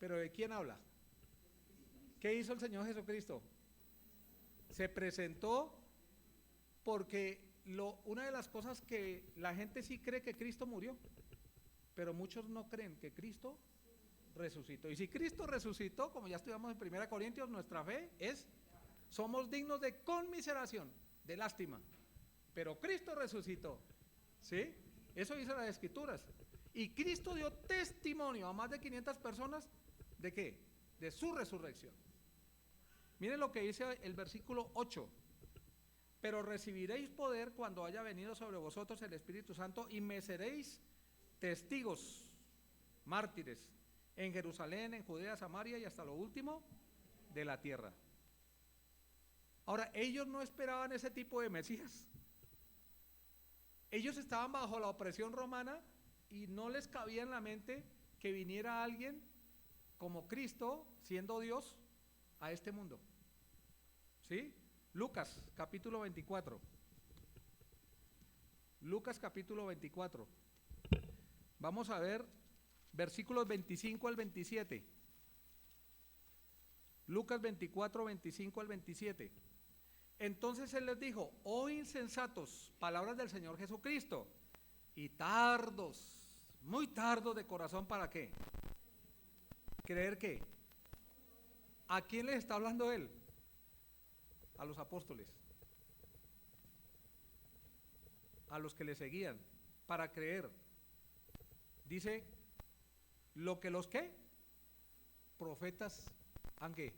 ¿Pero de quién habla? ¿Qué hizo el Señor Jesucristo? Se presentó porque una de las cosas que la gente sí cree que Cristo murió, pero muchos no creen que Cristo resucitó. Y si Cristo resucitó, como ya estudiamos en 1 Corintios, nuestra fe es, somos dignos de conmiseración, de lástima. Pero Cristo resucitó, ¿sí? Eso dice las Escrituras. Y Cristo dio testimonio a más de 500 personas, ¿de qué? De su resurrección. Miren lo que dice el versículo 8. Pero recibiréis poder cuando haya venido sobre vosotros el Espíritu Santo, y me seréis testigos, mártires, en Jerusalén, en Judea, Samaria y hasta lo último de la tierra. Ahora, ellos no esperaban ese tipo de Mesías. Ellos estaban bajo la opresión romana y no les cabía en la mente que viniera alguien como Cristo, siendo Dios, a este mundo. ¿Sí? Lucas capítulo 24. Lucas capítulo 24. Vamos a ver versículos 25 al 27. Lucas 24, 25 al 27. Entonces él les dijo, oh insensatos, palabras del Señor Jesucristo, y tardos, muy tardos de corazón, ¿para qué? ¿Creer qué? ¿A quién les está hablando él? A los apóstoles, a los que le seguían, para creer. Dice, lo que los ¿qué? Profetas han ¿qué?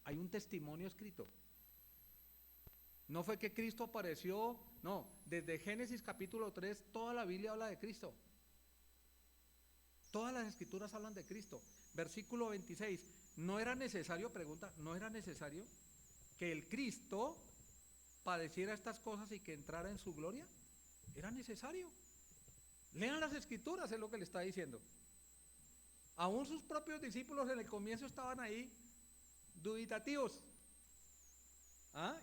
Hay un testimonio escrito. No fue que Cristo apareció, no, desde Génesis capítulo 3, toda la Biblia habla de Cristo. Todas las Escrituras hablan de Cristo. Versículo 26, ¿no era necesario, pregunta, no era necesario que el Cristo padeciera estas cosas y que entrara en su gloria? Era necesario. Lean las Escrituras, es lo que le está diciendo. Aún sus propios discípulos en el comienzo estaban ahí dubitativos.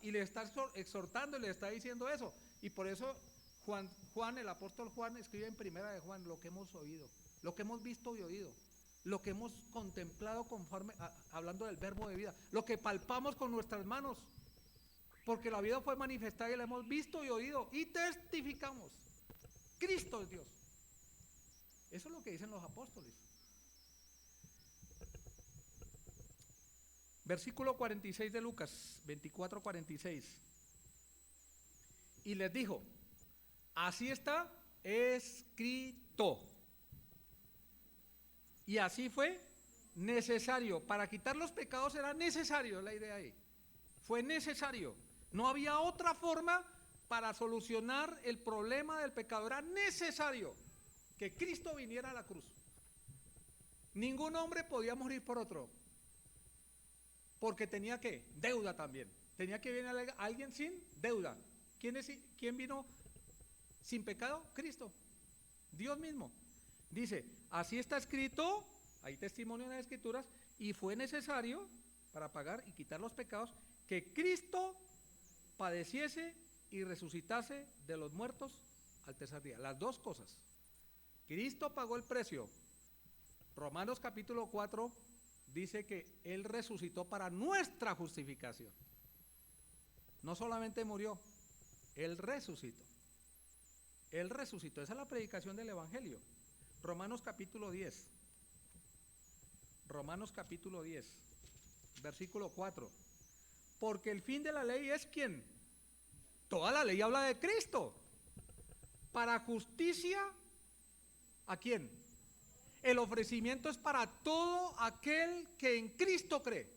Y le está exhortando y le está diciendo eso. Y por eso Juan, el apóstol Juan, escribe en primera de Juan lo que hemos oído, lo que hemos visto y oído. lo que hemos contemplado hablando del verbo de vida, lo que palpamos con nuestras manos, porque la vida fue manifestada y la hemos visto y oído y testificamos. Cristo es Dios. Eso es lo que dicen los apóstoles. Versículo 46 de Lucas, 24:46. Y les dijo, así está escrito. Y así fue necesario. Para quitar los pecados era necesario, la idea ahí. Fue necesario. No había otra forma para solucionar el problema del pecado. Era necesario que Cristo viniera a la cruz. Ningún hombre podía morir por otro. Porque tenía que, deuda también. Tenía que venir alguien sin deuda. ¿Quién vino sin pecado? Cristo. Dios mismo. Dice, así está escrito, hay testimonio en las Escrituras, y fue necesario para pagar y quitar los pecados, que Cristo padeciese y resucitase de los muertos al tercer día. Las dos cosas. Cristo pagó el precio. Romanos capítulo 4 dice que Él resucitó para nuestra justificación. No solamente murió, Él resucitó. Él resucitó. Esa es la predicación del Evangelio. Romanos capítulo 10. Romanos capítulo 10, versículo 4. Porque el fin de la ley es ¿quién? Toda la ley habla de Cristo. Para justicia, ¿a quién? El ofrecimiento es para todo aquel que en Cristo cree.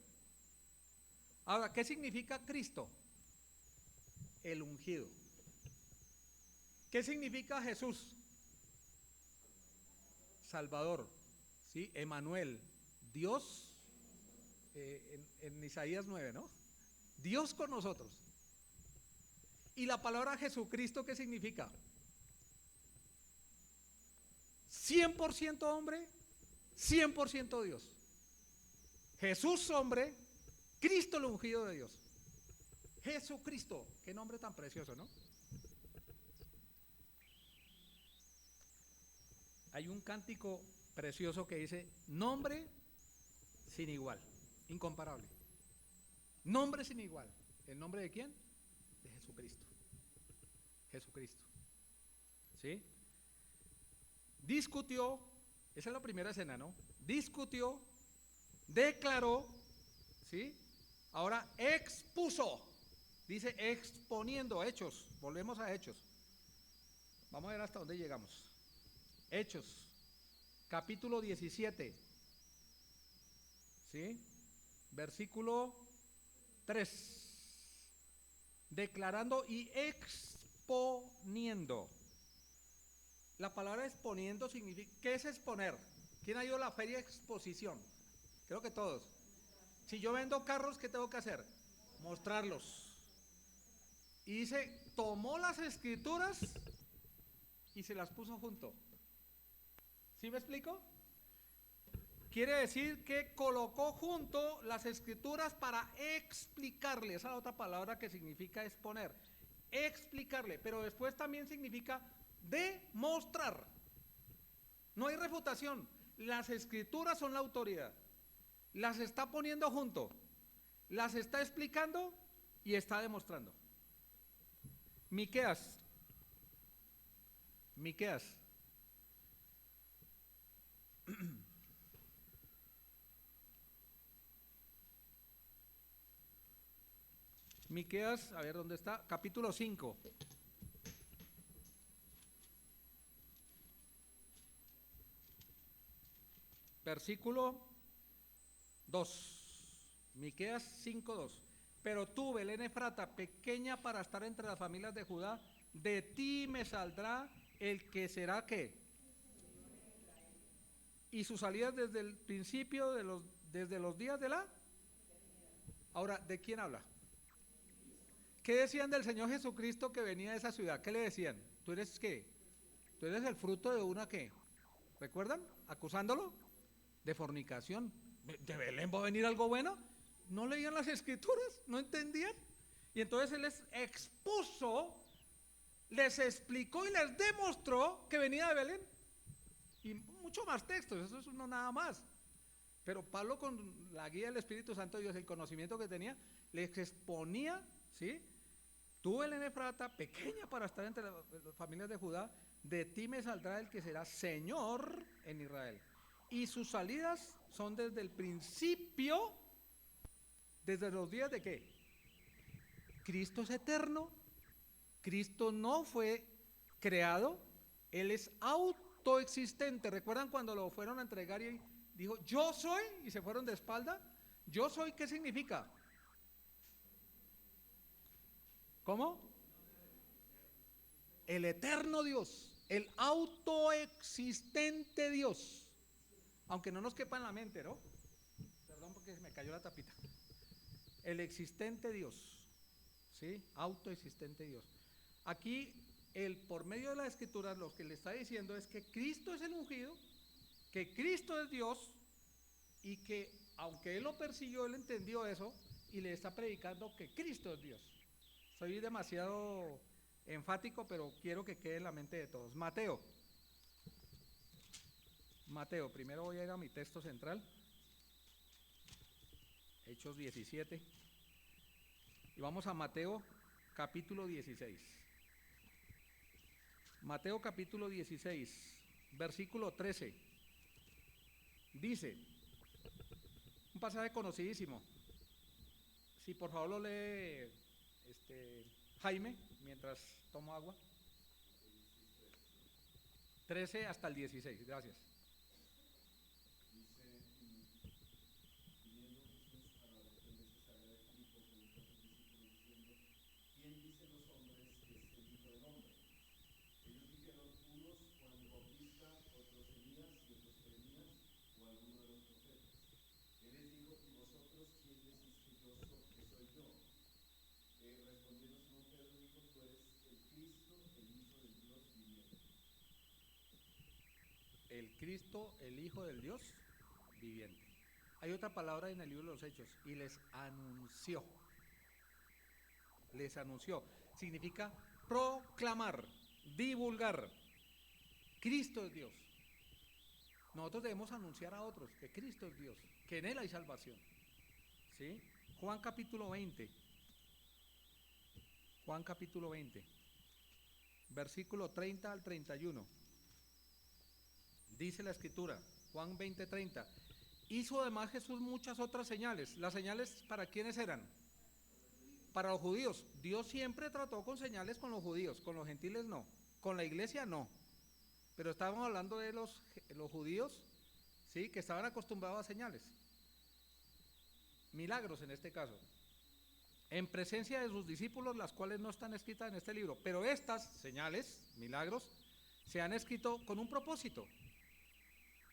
Ahora, ¿qué significa Cristo? El ungido. ¿Qué significa Jesús? Salvador, ¿sí? Emanuel, Dios, en Isaías 9, ¿no? Dios con nosotros. ¿Y la palabra Jesucristo qué significa? 100% hombre, 100% Dios. Jesús hombre, Cristo el ungido de Dios. Jesucristo, qué nombre tan precioso, ¿no? Hay un cántico precioso que dice, nombre sin igual, incomparable. Nombre sin igual. ¿El nombre de quién? De Jesucristo. Jesucristo. ¿Sí? Discutió, esa es la primera escena, ¿no? Discutió, declaró, ¿sí? Ahora expuso, dice exponiendo, Hechos, volvemos a Hechos. Vamos a ver hasta dónde llegamos. Hechos, capítulo 17, ¿sí? Versículo 3. Declarando y exponiendo. La palabra exponiendo significa, ¿qué es exponer? ¿Quién ha ido a la feria de exposición? Creo que todos. Si yo vendo carros, ¿qué tengo que hacer? Mostrarlos. Y dice, tomó las escrituras y se las puso junto. ¿Sí me explico? Quiere decir que colocó junto las escrituras para explicarle. Esa es otra palabra que significa exponer. Explicarle, pero después también significa demostrar. No hay refutación. Las escrituras son la autoridad. Las está poniendo junto. Las está explicando y está demostrando. Miqueas. Miqueas, a ver dónde está, capítulo 5. Versículo 2. Miqueas 5:2. Pero tú, Belén Efrata, pequeña para estar entre las familias de Judá, de ti me saldrá el que será ¿qué? Y sus salidas desde el principio desde los días de la. Ahora, ¿de quién habla? ¿Qué decían del Señor Jesucristo que venía de esa ciudad? ¿Qué le decían? ¿Tú eres qué? ¿Tú eres el fruto de una qué? ¿Recuerdan? Acusándolo de fornicación. ¿De Belén va a venir algo bueno? ¿No leían las escrituras? ¿No entendían? Y entonces Él les expuso, les explicó y les demostró que venía de Belén. Y mucho más textos, eso es no nada más. Pero Pablo, con la guía del Espíritu Santo de Dios, el conocimiento que tenía, les exponía, ¿sí? Tú, Belén Efrata, pequeña para estar entre las familias de Judá, de ti me saldrá el que será Señor en Israel. Y sus salidas son desde el principio, desde los días de ¿qué? Cristo es eterno, Cristo no fue creado, Él es autoexistente. ¿Recuerdan cuando lo fueron a entregar y dijo, yo soy, y se fueron de espalda? Yo soy, ¿qué significa? ¿Cómo? El eterno Dios, el autoexistente Dios. Aunque no nos quepa en la mente, ¿no? Perdón porque se me cayó la tapita. El existente Dios, ¿sí? Autoexistente Dios. Aquí, por medio de la Escritura, lo que le está diciendo es que Cristo es el ungido, que Cristo es Dios, y que aunque Él lo persiguió, Él entendió eso, y le está predicando que Cristo es Dios. Soy demasiado enfático, pero quiero que quede en la mente de todos. Mateo, primero voy a ir a mi texto central, Hechos 17, y vamos a Mateo capítulo 16. Mateo capítulo 16, versículo 13, dice, un pasaje conocidísimo, si por favor lo lee Jaime, mientras tomo agua, 13 hasta el 16, gracias. El Cristo, el Hijo del Dios viviente. Hay otra palabra en el libro de los Hechos, y les anunció. Les anunció. Significa proclamar, divulgar. Cristo es Dios. Nosotros debemos anunciar a otros que Cristo es Dios, que en Él hay salvación. ¿Sí? Juan capítulo 20. Juan capítulo 20. Versículo 30 al 31. Dice la Escritura, Juan 20:30, hizo además Jesús muchas otras señales. ¿Las señales para quiénes eran? Para los judíos. Dios siempre trató con señales con los judíos, con los gentiles no, con la iglesia no. Pero estábamos hablando de los judíos, ¿sí? Que estaban acostumbrados a señales, milagros en este caso, en presencia de sus discípulos, las cuales no están escritas en este libro. Pero estas señales, milagros, se han escrito con un propósito,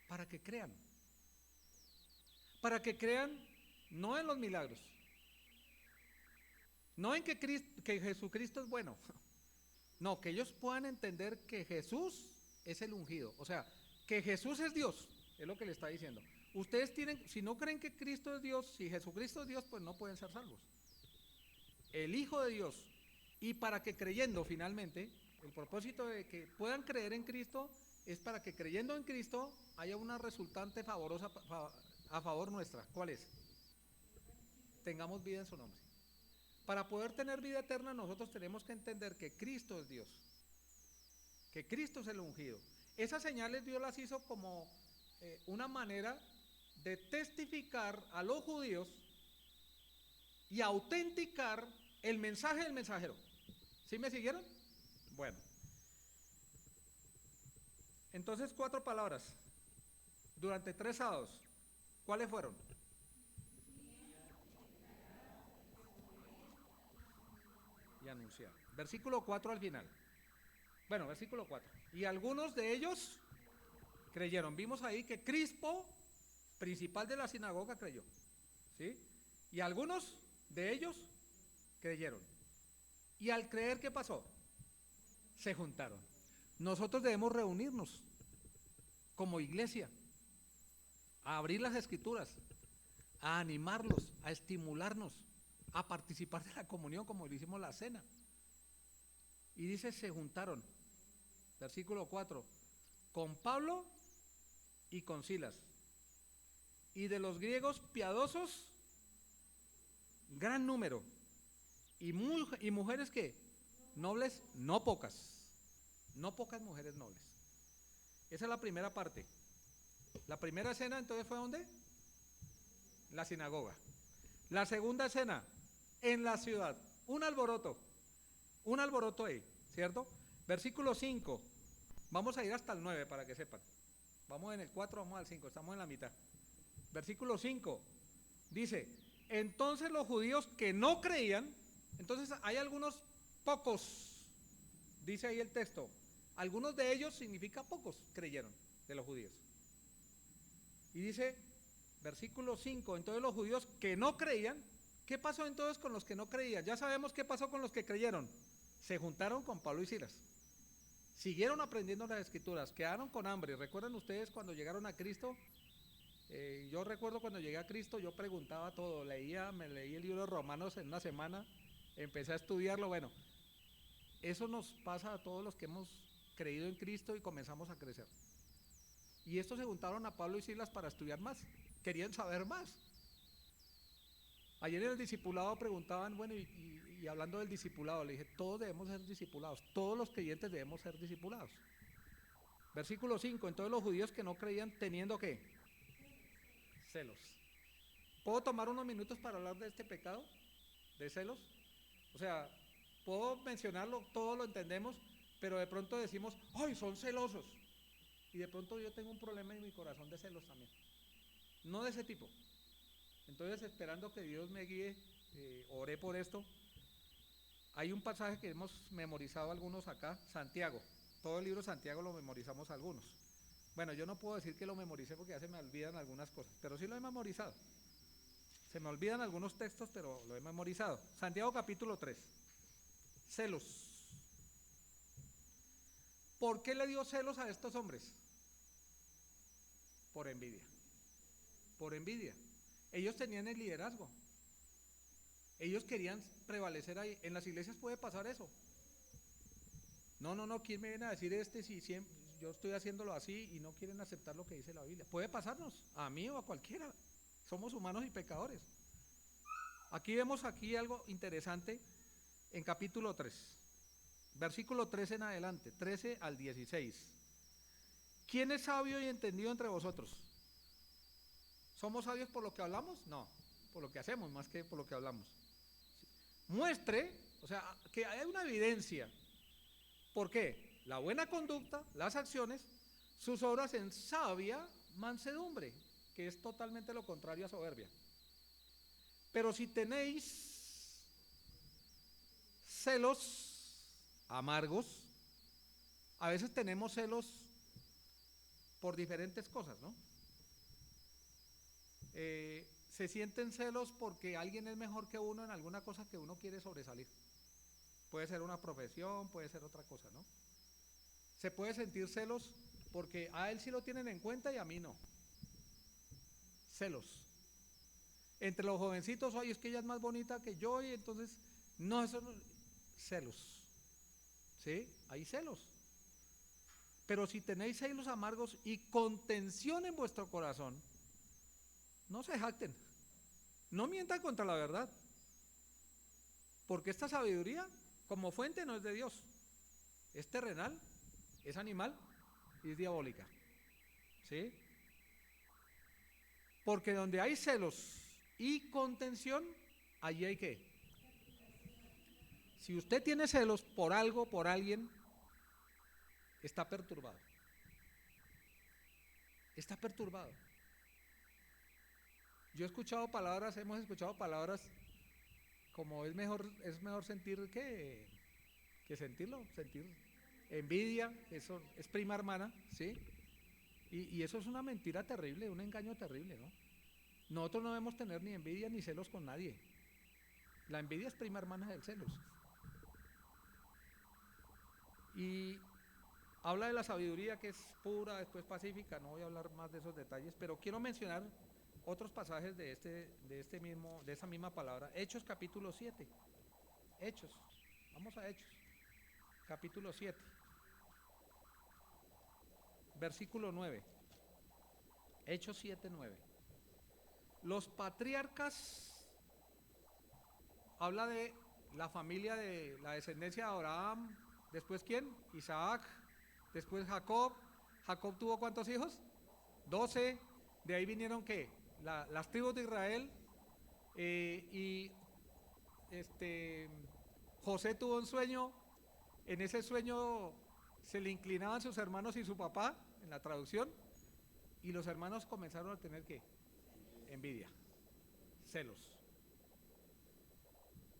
para que crean. Para que crean no en los milagros, no en que Jesucristo es bueno, no, que ellos puedan entender que Jesús es el ungido, o sea, que Jesús es Dios, es lo que le está diciendo. Ustedes si no creen que Cristo es Dios, si Jesucristo es Dios, pues no pueden ser salvos. El Hijo de Dios, y para que creyendo finalmente, el propósito de que puedan creer en Cristo es para que creyendo en Cristo haya una resultante favorosa a favor nuestra. ¿Cuál es? Tengamos vida en su nombre. Para poder tener vida eterna nosotros tenemos que entender que Cristo es Dios, que Cristo es el ungido. Esas señales Dios las hizo como una manera de testificar a los judíos y autenticar el mensaje del mensajero. ¿Sí me siguieron? Bueno. Entonces 4 palabras durante 3 sábados. ¿Cuáles fueron? Y anunciar. Versículo 4 al final. Bueno, versículo 4. Y algunos de ellos creyeron. Vimos ahí que Crispo, principal de la sinagoga, creyó. ¿Sí? Y algunos de ellos creyeron. Y al creer, ¿qué pasó? Se juntaron. Nosotros debemos reunirnos como iglesia, a abrir las escrituras, a animarlos, a estimularnos, a participar de la comunión como lo hicimos la cena. Y dice, se juntaron, versículo 4, con Pablo y con Silas. Y de los griegos piadosos, gran número. Y mujeres que, nobles, no pocas. No pocas mujeres nobles. Esa es la primera parte. La primera escena entonces fue ¿dónde? La sinagoga. La segunda escena, en la ciudad. Un alboroto ahí, ¿cierto? Versículo 5. Vamos a ir hasta el 9 para que sepan. Vamos en el 4, vamos al 5, estamos en la mitad. Versículo 5 dice, entonces los judíos que no creían, entonces hay algunos pocos, dice ahí el texto, algunos de ellos significa pocos creyeron de los judíos. Y dice, versículo 5, entonces los judíos que no creían, ¿qué pasó entonces con los que no creían? Ya sabemos qué pasó con los que creyeron. Se juntaron con Pablo y Silas. Siguieron aprendiendo las escrituras, quedaron con hambre. ¿Recuerdan ustedes cuando llegaron a Cristo? Yo recuerdo cuando llegué a Cristo, yo preguntaba todo, me leí el libro de Romanos en una semana, empecé a estudiarlo. Bueno, eso nos pasa a todos los que hemos creído en Cristo y comenzamos a crecer. Y estos se juntaron a Pablo y Silas para estudiar más, querían saber más. Ayer en el discipulado preguntaban, bueno, y hablando del discipulado, le dije, todos debemos ser discipulados, todos los creyentes debemos ser discipulados. Versículo 5, entonces los judíos que no creían teniendo ¿qué? Celos. ¿Puedo tomar unos minutos para hablar de este pecado? ¿De celos? O sea, puedo mencionarlo, todos lo entendemos, pero de pronto decimos, ¡ay, son celosos! Y de pronto yo tengo un problema en mi corazón de celos también. No de ese tipo. Entonces, esperando que Dios me guíe, oré por esto. Hay un pasaje que hemos memorizado algunos acá, Santiago. Todo el libro de Santiago lo memorizamos algunos. Bueno, yo no puedo decir que lo memoricé porque ya se me olvidan algunas cosas, pero sí lo he memorizado. Se me olvidan algunos textos, pero lo he memorizado. Santiago capítulo 3. Celos. ¿Por qué le dio celos a estos hombres? Por envidia. Por envidia. Ellos tenían el liderazgo. Ellos querían prevalecer ahí. En las iglesias puede pasar eso. No, ¿quién me viene a decir si siempre, yo estoy haciéndolo así y no quieren aceptar lo que dice la Biblia? Puede pasarnos, a mí o a cualquiera. Somos humanos y pecadores. Aquí vemos algo interesante en capítulo 3, versículo 13 en adelante, 13 al 16. ¿Quién es sabio y entendido entre vosotros? ¿Somos sabios por lo que hablamos? No, por lo que hacemos más que por lo que hablamos. Muestre, o sea, que hay una evidencia. ¿Por qué? La buena conducta, las acciones, sus obras en sabia mansedumbre, que es totalmente lo contrario a soberbia. Pero si tenéis celos amargos, a veces tenemos celos por diferentes cosas, ¿no? Se sienten celos porque alguien es mejor que uno en alguna cosa que uno quiere sobresalir. Puede ser una profesión, puede ser otra cosa, ¿no? Se puede sentir celos porque a él sí lo tienen en cuenta y a mí no. Celos. Entre los jovencitos, oye, es que ella es más bonita que yo y entonces, no, eso no, celos. ¿Sí? Hay celos. Pero si tenéis celos amargos y contención en vuestro corazón, no se jacten. No mientan contra la verdad. Porque esta sabiduría, como fuente, no es de Dios. Es terrenal, es animal y es diabólica. ¿Sí? Porque donde hay celos y contención, allí hay ¿qué? Si usted tiene celos por algo, por alguien, está perturbado. Está perturbado. Yo he escuchado palabras, hemos escuchado palabras como es mejor sentir que sentirlo, sentir envidia, eso es prima hermana, ¿sí? Y eso es una mentira terrible, un engaño terrible, ¿no? Nosotros no debemos tener ni envidia ni celos con nadie. La envidia es prima hermana del celos. Y habla de la sabiduría que es pura, después pacífica, no voy a hablar más de esos detalles, pero quiero mencionar otros pasajes de esa misma palabra. Hechos capítulo 7. Hechos. Vamos a Hechos. Capítulo 7. Versículo 9. Hechos 7:9. Los patriarcas, habla de la familia de la descendencia de Abraham, después ¿quién? Isaac, después Jacob. Jacob tuvo ¿cuántos hijos? 12. De ahí vinieron ¿qué? Las tribus de Israel. Y José tuvo un sueño. En ese sueño se le inclinaban sus hermanos y su papá, en la traducción, y los hermanos comenzaron a tener ¿qué? Envidia, celos.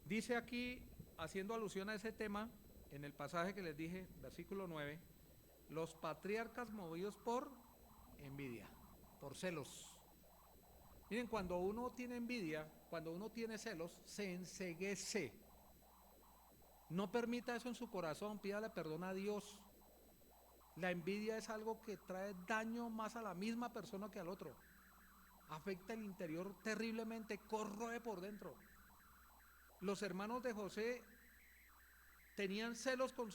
Dice aquí, haciendo alusión a ese tema, en el pasaje que les dije, versículo 9, los patriarcas movidos por envidia, por celos. Miren, cuando uno tiene envidia, cuando uno tiene celos, se enceguece. No permita eso en su corazón, pídale perdón a Dios. La envidia es algo que trae daño más a la misma persona que al otro. Afecta el interior terriblemente, corroe por dentro. Los hermanos de José tenían celos con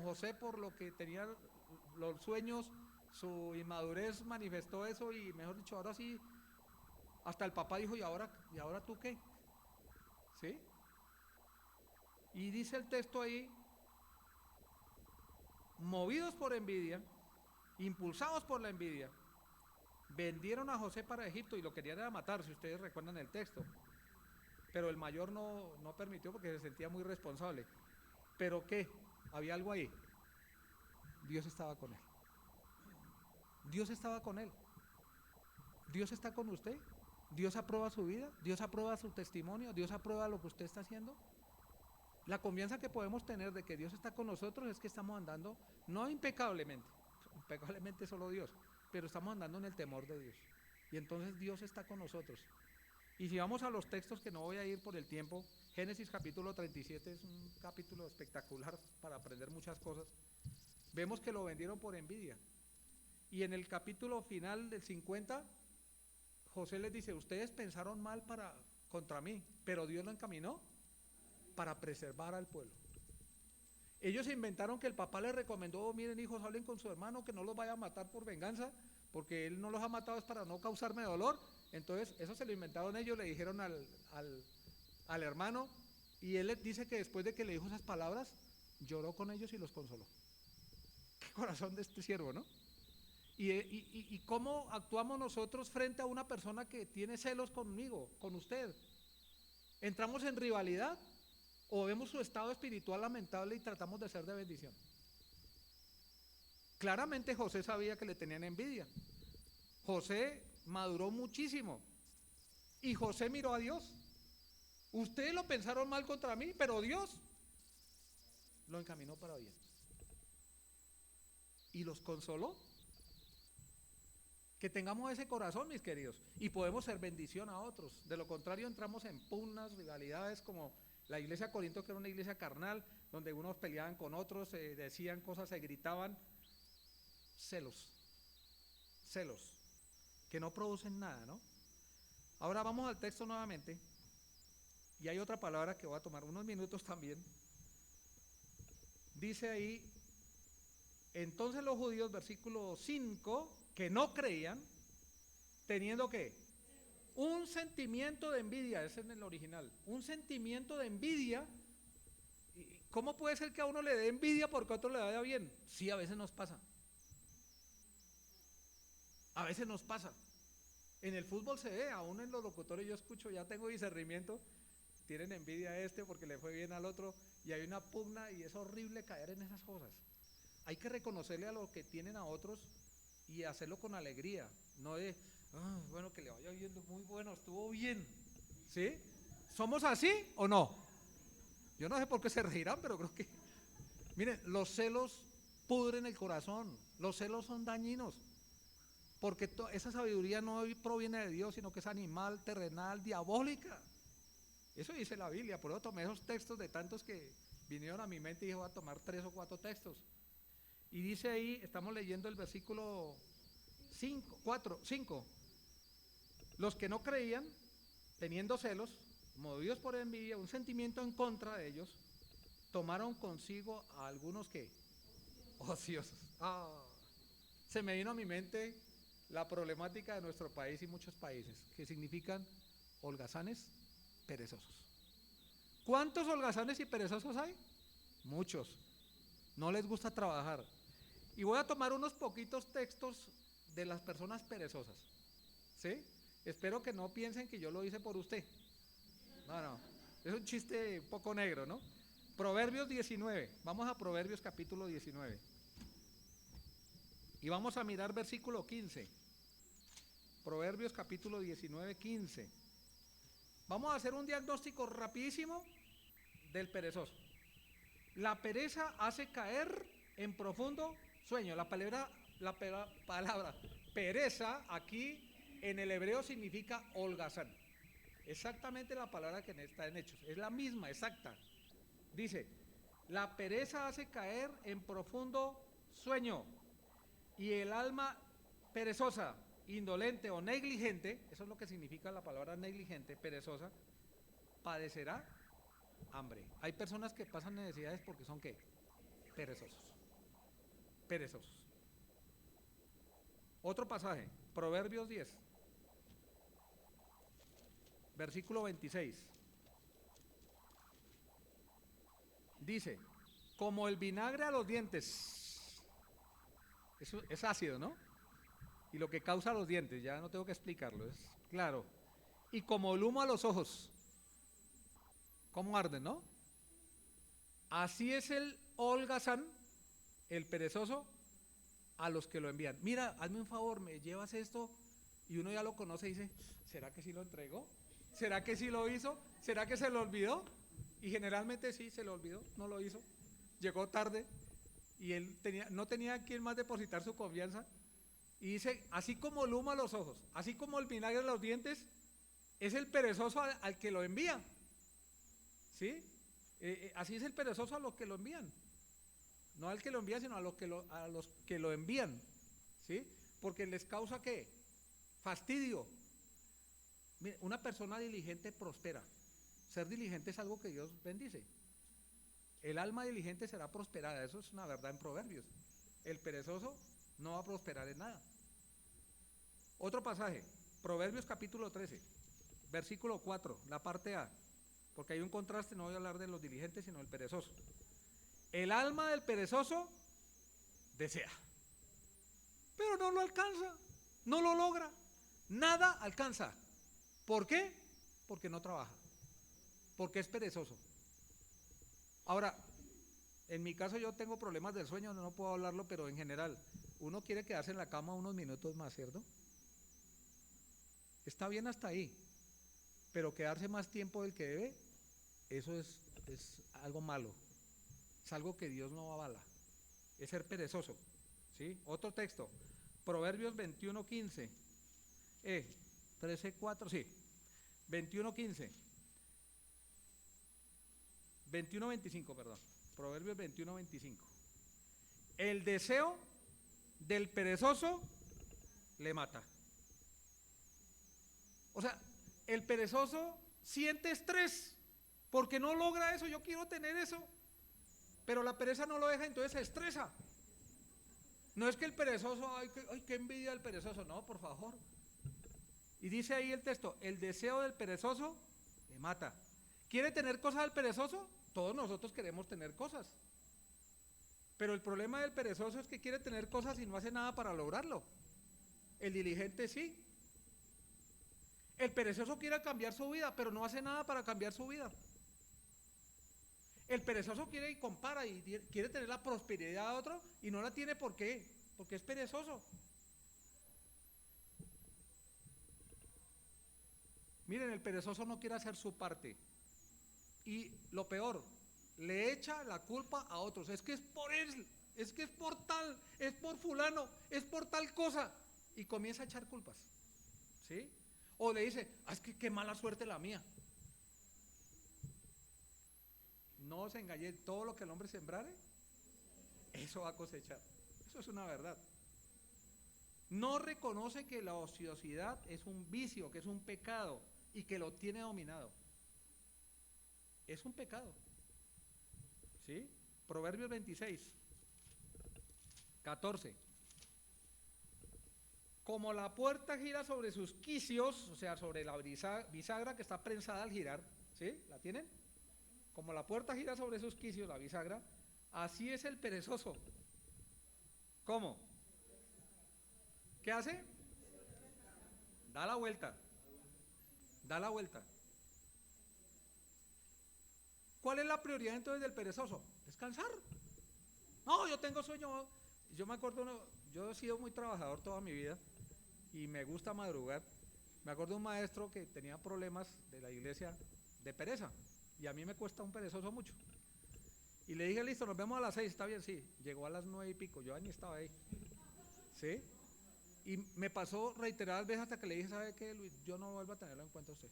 José por lo que tenían los sueños, su inmadurez manifestó eso y mejor dicho, ahora sí, hasta el papá dijo, ¿y ahora tú qué? ¿Sí? Y dice el texto ahí, movidos por envidia, impulsados por la envidia, vendieron a José para Egipto y lo querían matar, si ustedes recuerdan el texto. Pero el mayor no permitió porque se sentía muy responsable. ¿Pero qué? Había algo ahí. Dios estaba con él. Dios estaba con él. Dios está con usted. Dios aprueba su vida. Dios aprueba su testimonio. Dios aprueba lo que usted está haciendo. La confianza que podemos tener de que Dios está con nosotros es que estamos andando, no impecablemente, impecablemente solo Dios, pero estamos andando en el temor de Dios. Y entonces Dios está con nosotros. Y si vamos a los textos, que no voy a ir por el tiempo, Génesis capítulo 37 es un capítulo espectacular para aprender muchas cosas. Vemos que lo vendieron por envidia. Y en el capítulo final del 50, José les dice, ustedes pensaron mal contra mí, pero Dios lo encaminó para preservar al pueblo. Ellos inventaron que el papá les recomendó, miren hijos, hablen con su hermano que no los vaya a matar por venganza, porque él no los ha matado es para no causarme dolor. Entonces eso se lo inventaron ellos, le dijeron al hermano, y él les dice que después de que le dijo esas palabras, lloró con ellos y los consoló. Qué corazón de este siervo, ¿no? Y cómo actuamos nosotros frente a una persona que tiene celos conmigo, con usted. ¿Entramos en rivalidad o vemos su estado espiritual lamentable y tratamos de ser de bendición? Claramente José sabía que le tenían envidia. José maduró muchísimo y José miró a Dios. Ustedes lo pensaron mal contra mí, pero Dios lo encaminó para bien y los consoló. Que tengamos ese corazón, mis queridos, y podemos ser bendición a otros. De lo contrario, entramos en pugnas, rivalidades, como la iglesia de Corinto, que era una iglesia carnal, donde unos peleaban con otros, decían cosas, se gritaban. Celos, que no producen nada, ¿no? Ahora vamos al texto nuevamente, y hay otra palabra que voy a tomar unos minutos también. Dice ahí, entonces los judíos, versículo 5, que no creían, teniendo ¿qué? Un sentimiento de envidia, ese es en el original, un sentimiento de envidia. ¿Cómo puede ser que a uno le dé envidia porque a otro le vaya bien? Sí, a veces nos pasa. A veces nos pasa. En el fútbol se ve, aún en los locutores yo escucho, ya tengo discernimiento, tienen envidia a este porque le fue bien al otro, y hay una pugna y es horrible caer en esas cosas. Hay que reconocerle a lo que tienen a otros y hacerlo con alegría, no de, bueno, que le vaya viendo, muy bueno, estuvo bien, ¿sí? ¿Somos así o no? Yo no sé por qué se reirán, pero creo que, miren, los celos pudren el corazón, los celos son dañinos, porque esa sabiduría no proviene de Dios, sino que es animal, terrenal, diabólica. Eso dice la Biblia, por eso tomé esos textos de tantos que vinieron a mi mente y dije, voy a tomar 3 o 4 textos. Y dice ahí, estamos leyendo el versículo 5. Los que no creían, teniendo celos, movidos por envidia, un sentimiento en contra de ellos, tomaron consigo a algunos que ociosos. Se me vino a mi mente la problemática de nuestro país y muchos países, que significan holgazanes, perezosos. ¿Cuántos holgazanes y perezosos hay? Muchos. No les gusta trabajar. Y voy a tomar unos poquitos textos de las personas perezosas. ¿Sí? Espero que no piensen que yo lo hice por usted. No, no. Es un chiste un poco negro, ¿no? Proverbios 19. Vamos a Proverbios capítulo 19. Y vamos a mirar versículo 15. Proverbios capítulo 19, 15. Vamos a hacer un diagnóstico rapidísimo del perezoso. La pereza hace caer en profundo sueño. La palabra pereza aquí en el hebreo significa holgazán. Exactamente la palabra que está en Hechos. Es la misma, exacta. Dice, la pereza hace caer en profundo sueño y el alma perezosa, indolente o negligente, eso es lo que significa la palabra negligente, perezosa, padecerá hambre. Hay personas que pasan necesidades porque son ¿qué? Perezosos. Perezosos. Otro pasaje, Proverbios 10, versículo 26. Dice, como el vinagre a los dientes, eso es ácido, ¿no? Y lo que causa los dientes, ya no tengo que explicarlo, es claro. Y como el humo a los ojos, ¿cómo arden, no? Así es el holgazán, el perezoso, a los que lo envían. Mira, hazme un favor, me llevas esto, y uno ya lo conoce y dice, ¿será que sí lo entregó? ¿Será que sí lo hizo? ¿Será que se lo olvidó? Y generalmente sí, se lo olvidó, no lo hizo. Llegó tarde y él no tenía a quien más depositar su confianza. Y dice, así como el humo a los ojos, así como el vinagre a los dientes, es el perezoso al que lo envía. ¿Sí? Así es el perezoso a los que lo envían. No al que lo envía, sino a los que lo envían. ¿Sí? Porque les causa ¿qué? Fastidio. Mire, una persona diligente prospera. Ser diligente es algo que Dios bendice. El alma diligente será prosperada, eso es una verdad en Proverbios. El perezoso no va a prosperar en nada. Otro pasaje, Proverbios capítulo 13, versículo 4, la parte A, porque hay un contraste, no voy a hablar de los diligentes, sino del perezoso. El alma del perezoso desea, pero no lo alcanza, no lo logra, nada alcanza. ¿Por qué? Porque no trabaja, porque es perezoso. Ahora, en mi caso yo tengo problemas del sueño, no puedo hablarlo, pero en general, uno quiere quedarse en la cama unos minutos más, ¿cierto? Está bien hasta ahí, pero quedarse más tiempo del que debe, eso es algo malo, es algo que Dios no avala, es ser perezoso, ¿sí? Otro texto, Proverbios 21:15, 13:4, sí, 21:15, 21:25, perdón, Proverbios 21:25. El deseo del perezoso le mata. O sea, el perezoso siente estrés porque no logra eso, yo quiero tener eso, pero la pereza no lo deja, entonces se estresa. No es que el perezoso, ay, qué envidia del perezoso, no, por favor. Y dice ahí el texto, el deseo del perezoso le mata. ¿Quiere tener cosas del perezoso? Todos nosotros queremos tener cosas. Pero el problema del perezoso es que quiere tener cosas y no hace nada para lograrlo. El diligente sí. El perezoso quiere cambiar su vida, pero no hace nada para cambiar su vida. El perezoso quiere y compara y quiere tener la prosperidad de otro y no la tiene. ¿Por qué? Porque es perezoso. Miren, el perezoso no quiere hacer su parte. Y lo peor, le echa la culpa a otros. Es que es por él, es que es por tal, es por fulano, es por tal cosa. Y comienza a echar culpas. ¿Sí? O le dice, es que qué mala suerte la mía. No os engañéis, todo lo que el hombre sembrare, eso va a cosechar. Eso es una verdad. No reconoce que la ociosidad es un vicio, que es un pecado y que lo tiene dominado. Es un pecado. ¿Sí? Proverbios 26, 14. como la puerta gira sobre sus quicios, o sea, sobre la bisagra que está prensada al girar, ¿sí? ¿La tienen? Como la puerta gira sobre sus quicios, la bisagra, así es el perezoso. ¿Cómo? ¿Qué hace? Da la vuelta. Da la vuelta. ¿Cuál es la prioridad entonces del perezoso? Descansar. No, yo tengo sueño. Yo me acuerdo, yo he sido muy trabajador toda mi vida y me gusta madrugar. Me acuerdo de un maestro que tenía problemas de la iglesia de pereza y a mí me cuesta un perezoso mucho. Y le dije, listo, nos vemos a las 6, está bien, sí. Llegó a las 9 y pico, yo ni estaba ahí. ¿Sí? Y me pasó reiteradas veces hasta que le dije, ¿sabe qué, Luis? Yo no vuelvo a tenerlo en cuenta a usted.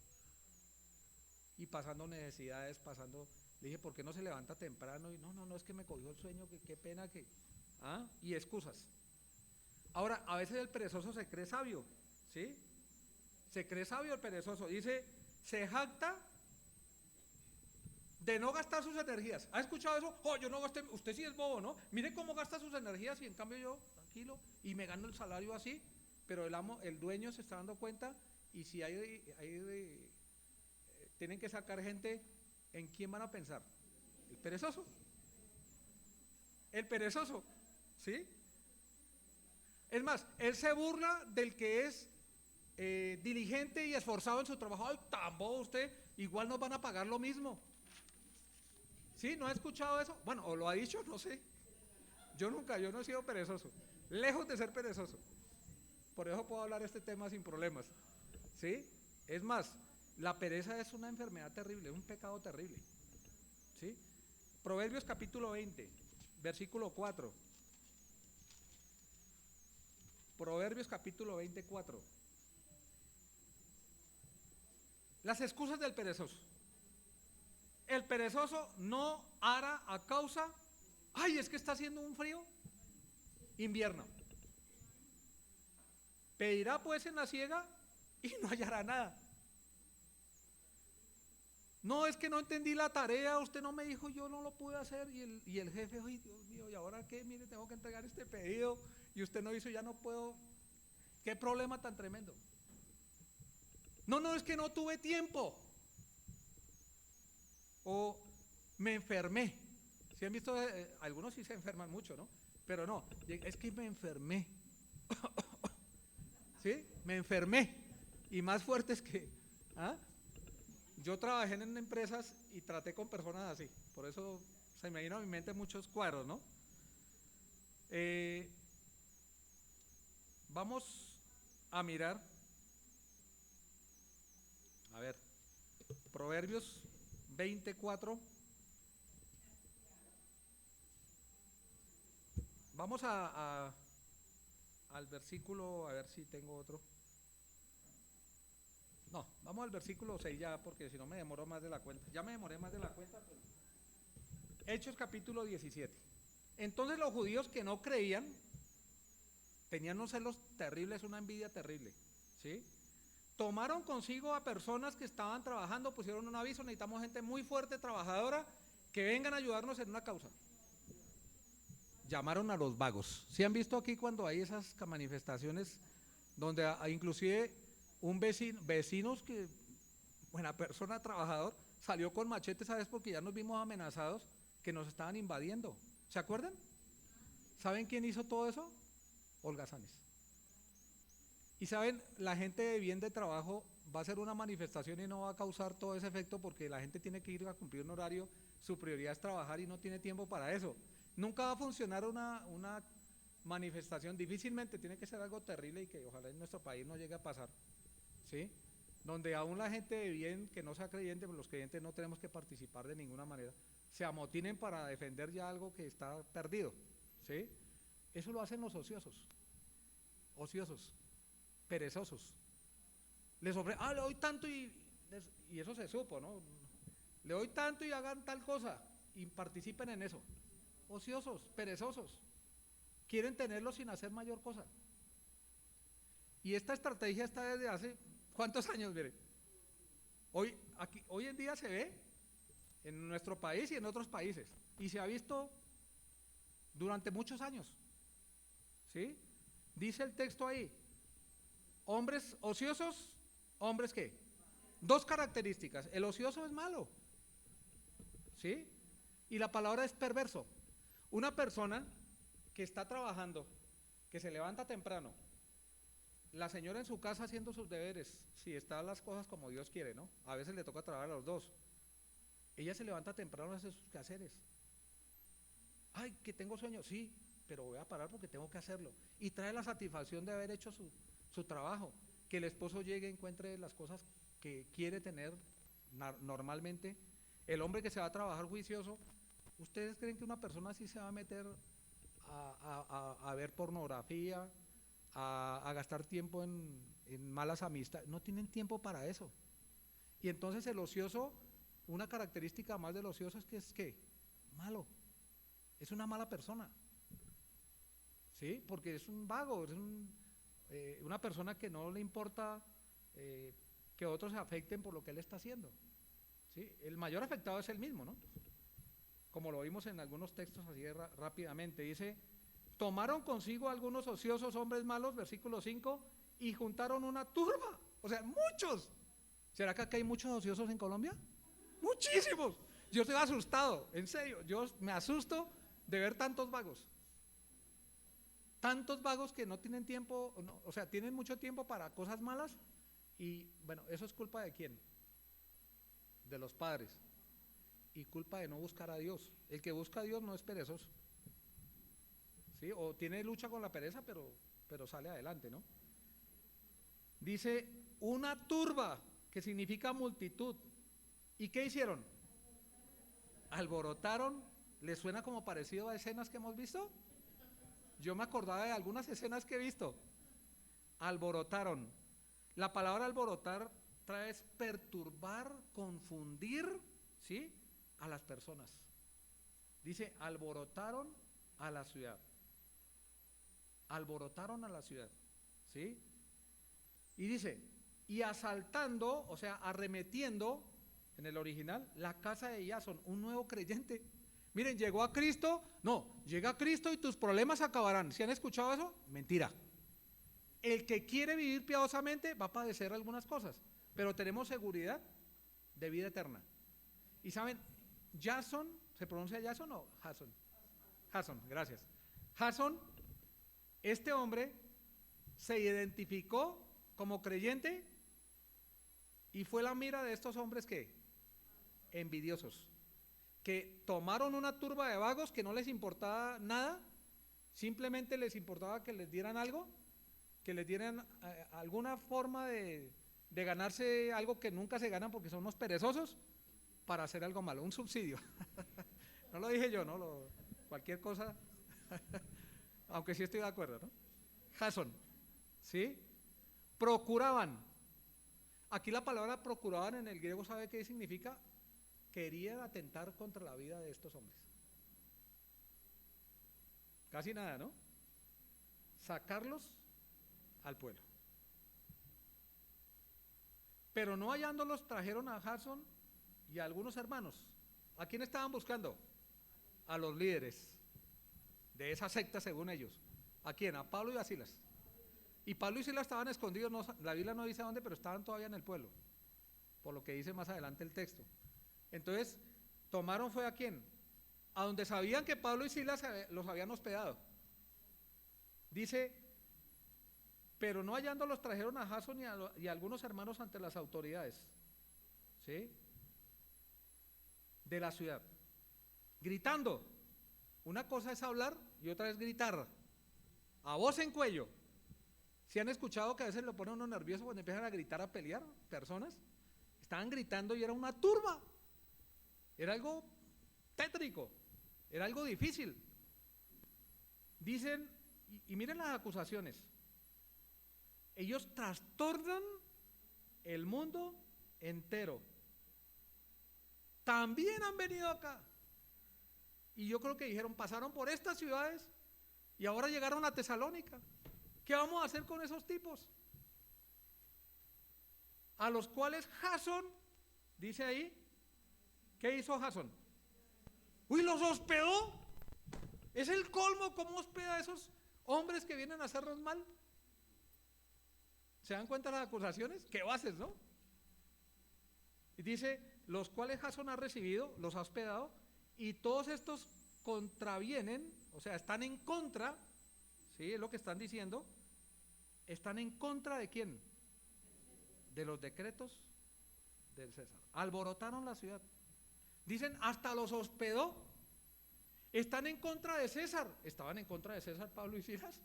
Y pasando necesidades, le dije, ¿por qué no se levanta temprano? Y no, es que me cogió el sueño, que qué pena que... ¿Ah? Y excusas. Ahora, a veces el perezoso se cree sabio, ¿sí? Se cree sabio el perezoso. Dice, se jacta de no gastar sus energías. ¿Ha escuchado eso? Oh, yo no gasté, usted sí es bobo, ¿no? Mire cómo gasta sus energías y en cambio yo, tranquilo, y me gano el salario así, pero el dueño se está dando cuenta y si tienen que sacar gente, ¿en quién van a pensar? El perezoso. El perezoso, ¿sí? Es más, él se burla del que es diligente y esforzado en su trabajo. Ay, tan bobo usted, igual nos van a pagar lo mismo. ¿Sí? ¿No ha escuchado eso? Bueno, o lo ha dicho, no sé. Yo no he sido perezoso. Lejos de ser perezoso. Por eso puedo hablar este tema sin problemas. ¿Sí? Es más, la pereza es una enfermedad terrible, es un pecado terrible. ¿Sí? Proverbios capítulo 20, versículo 4. Proverbios capítulo 24. Las excusas del perezoso. El perezoso no hará a causa, ay, es que está haciendo un frío, invierno. Pedirá pues en la siega y no hallará nada. No, es que no entendí la tarea, usted no me dijo, yo no lo pude hacer. Y el jefe, ay, Dios mío, ¿y ahora qué? Mire, tengo que entregar este pedido y usted no hizo, ya no puedo. ¿Qué problema tan tremendo? No, es que no tuve tiempo. O me enfermé. ¿Sí han visto? Algunos sí se enferman mucho, ¿no? Pero no, es que me enfermé. ¿Sí? Me enfermé. Y más fuertes que... ¿ah? Yo trabajé en empresas y traté con personas así. Por eso se me vino a mi mente muchos cuadros, ¿no? Vamos a mirar. A ver. Proverbios 24. Vamos al versículo, a ver si tengo otro. No, vamos al versículo 6 ya, porque si no me demoro más de la cuenta. Ya me demoré más de la cuenta. Pero... Hechos capítulo 17. Entonces los judíos que no creían, tenían unos celos terribles, una envidia terrible, ¿sí? Tomaron consigo a personas que estaban trabajando, pusieron un aviso, necesitamos gente muy fuerte, trabajadora, que vengan a ayudarnos en una causa. Llamaron a los vagos. ¿Sí han visto aquí cuando hay esas manifestaciones donde inclusive vecinos que, buena persona, trabajador, salió con machete, ¿sabes? Porque ya nos vimos amenazados que nos estaban invadiendo. ¿Se acuerdan? ¿Saben quién hizo todo eso? Holgazanes. Y saben, la gente de bien de trabajo va a hacer una manifestación y no va a causar todo ese efecto porque la gente tiene que ir a cumplir un horario, su prioridad es trabajar y no tiene tiempo para eso. Nunca va a funcionar una manifestación, difícilmente, tiene que ser algo terrible y que ojalá en nuestro país no llegue a pasar, ¿sí? Donde aún la gente de bien, que no sea creyente, pues los creyentes no tenemos que participar de ninguna manera, se amotinen para defender ya algo que está perdido, ¿sí? Eso lo hacen los ociosos, perezosos. Le doy tanto y eso se supo, ¿no? Le doy tanto y hagan tal cosa y participen en eso. Ociosos, perezosos, quieren tenerlo sin hacer mayor cosa. Y esta estrategia está desde hace, ¿cuántos años? Mire, hoy en día se ve en nuestro país y en otros países, y se ha visto durante muchos años, ¿sí? Dice el texto ahí, Hombres ociosos, hombres ¿qué? Dos características. El ocioso es malo, ¿sí? Y la palabra es perverso. Una persona que está trabajando, que se levanta temprano, la señora en su casa haciendo sus deberes, si están las cosas como Dios quiere, ¿no? A veces le toca trabajar a los dos. Ella se levanta temprano, hace sus quehaceres. Ay, que tengo sueño, sí, pero voy a parar porque tengo que hacerlo. Y trae la satisfacción de haber hecho su trabajo. Que el esposo llegue, encuentre las cosas que quiere tener normalmente. El hombre que se va a trabajar juicioso, ¿ustedes creen que una persona así se va a meter a ver pornografía, a gastar tiempo en malas amistades? No tienen tiempo para eso. Y entonces el ocioso, una característica más del ocioso es que malo, es una mala persona, ¿sí? Porque es un vago, es una persona que no le importa que otros se afecten por lo que él está haciendo, ¿sí? El mayor afectado es él mismo, ¿no? Como lo vimos en algunos textos así rápidamente. Dice, tomaron consigo algunos ociosos hombres malos, versículo 5, y juntaron una turba, o sea, muchos. ¿Será que acá hay muchos ociosos en Colombia? Muchísimos. Yo estoy asustado, en serio, yo me asusto de ver tantos vagos. Tantos vagos que no tienen tiempo, no, o sea, tienen mucho tiempo para cosas malas y bueno, eso es culpa de quién? De los padres. Y culpa de no buscar a Dios. El que busca a Dios no es perezoso, ¿sí? O tiene lucha con la pereza, pero sale adelante, ¿no? Dice, una turba, que significa multitud. ¿Y qué hicieron? Alborotaron. ¿Les suena como parecido a escenas que hemos visto? Yo me acordaba de algunas escenas que he visto. Alborotaron. La palabra alborotar trae perturbar, confundir, ¿sí? A las personas. Dice, alborotaron a la ciudad. Alborotaron a la ciudad, ¿sí? Y dice, y asaltando, o sea, arremetiendo, en el original, la casa de Jasón, un nuevo creyente. Miren, llegó a Cristo, no, llega a Cristo y tus problemas acabarán. ¿Sí han escuchado eso? Mentira. El que quiere vivir piadosamente va a padecer algunas cosas, pero tenemos seguridad de vida eterna. Y saben, Jasón, ¿se pronuncia Jasón o Jasón? Jasón, gracias. Jasón, este hombre se identificó como creyente y fue la mira de estos hombres que envidiosos, que tomaron una turba de vagos que no les importaba nada, simplemente les importaba que les dieran algo, que les dieran alguna forma de ganarse algo que nunca se ganan porque son unos perezosos para hacer algo malo, un subsidio. No lo dije yo, ¿no? Cualquier cosa, aunque sí estoy de acuerdo, ¿no? Jasón, ¿sí? Procuraban. Aquí la palabra procuraban en el griego, ¿sabe qué significa? Querían atentar contra la vida de estos hombres. Casi nada, ¿no? Sacarlos al pueblo. Pero no hallándolos, trajeron a Jasón y a algunos hermanos. ¿A quién estaban buscando? A los líderes de esa secta, según ellos. ¿A quién? A Pablo y a Silas. Y Pablo y Silas estaban escondidos, no, la Biblia no dice a dónde, pero estaban todavía en el pueblo, por lo que dice más adelante el texto. Entonces, tomaron fue a quién? A donde sabían que Pablo y Silas los habían hospedado. Dice, pero no hallándolos trajeron a Jasón y a algunos hermanos ante las autoridades, ¿sí? De la ciudad, gritando. Una cosa es hablar y otra es gritar, a voz en cuello. ¿Si han escuchado que a veces lo pone uno nervioso cuando empiezan a gritar, a pelear personas? Estaban gritando y era una turba. Era algo tétrico, era algo difícil. Dicen, y miren las acusaciones. Ellos trastornan el mundo entero. También han venido acá. Y yo creo que dijeron, pasaron por estas ciudades y ahora llegaron a Tesalónica. ¿Qué vamos a hacer con esos tipos? A los cuales Jasón, dice ahí, ¿qué hizo Jasón? Uy, los hospedó. Es el colmo, ¿cómo hospeda a esos hombres que vienen a hacernos mal? ¿Se dan cuenta las acusaciones? ¿Qué bases, no? Y dice, los cuales Jasón ha recibido, los ha hospedado, y todos estos contravienen, o sea, están en contra, ¿sí? Es lo que están diciendo, están en contra de ¿quién? De los decretos del César. Alborotaron la ciudad. Dicen, hasta los hospedó. ¿Están en contra de César? ¿Estaban en contra de César Pablo y Silas?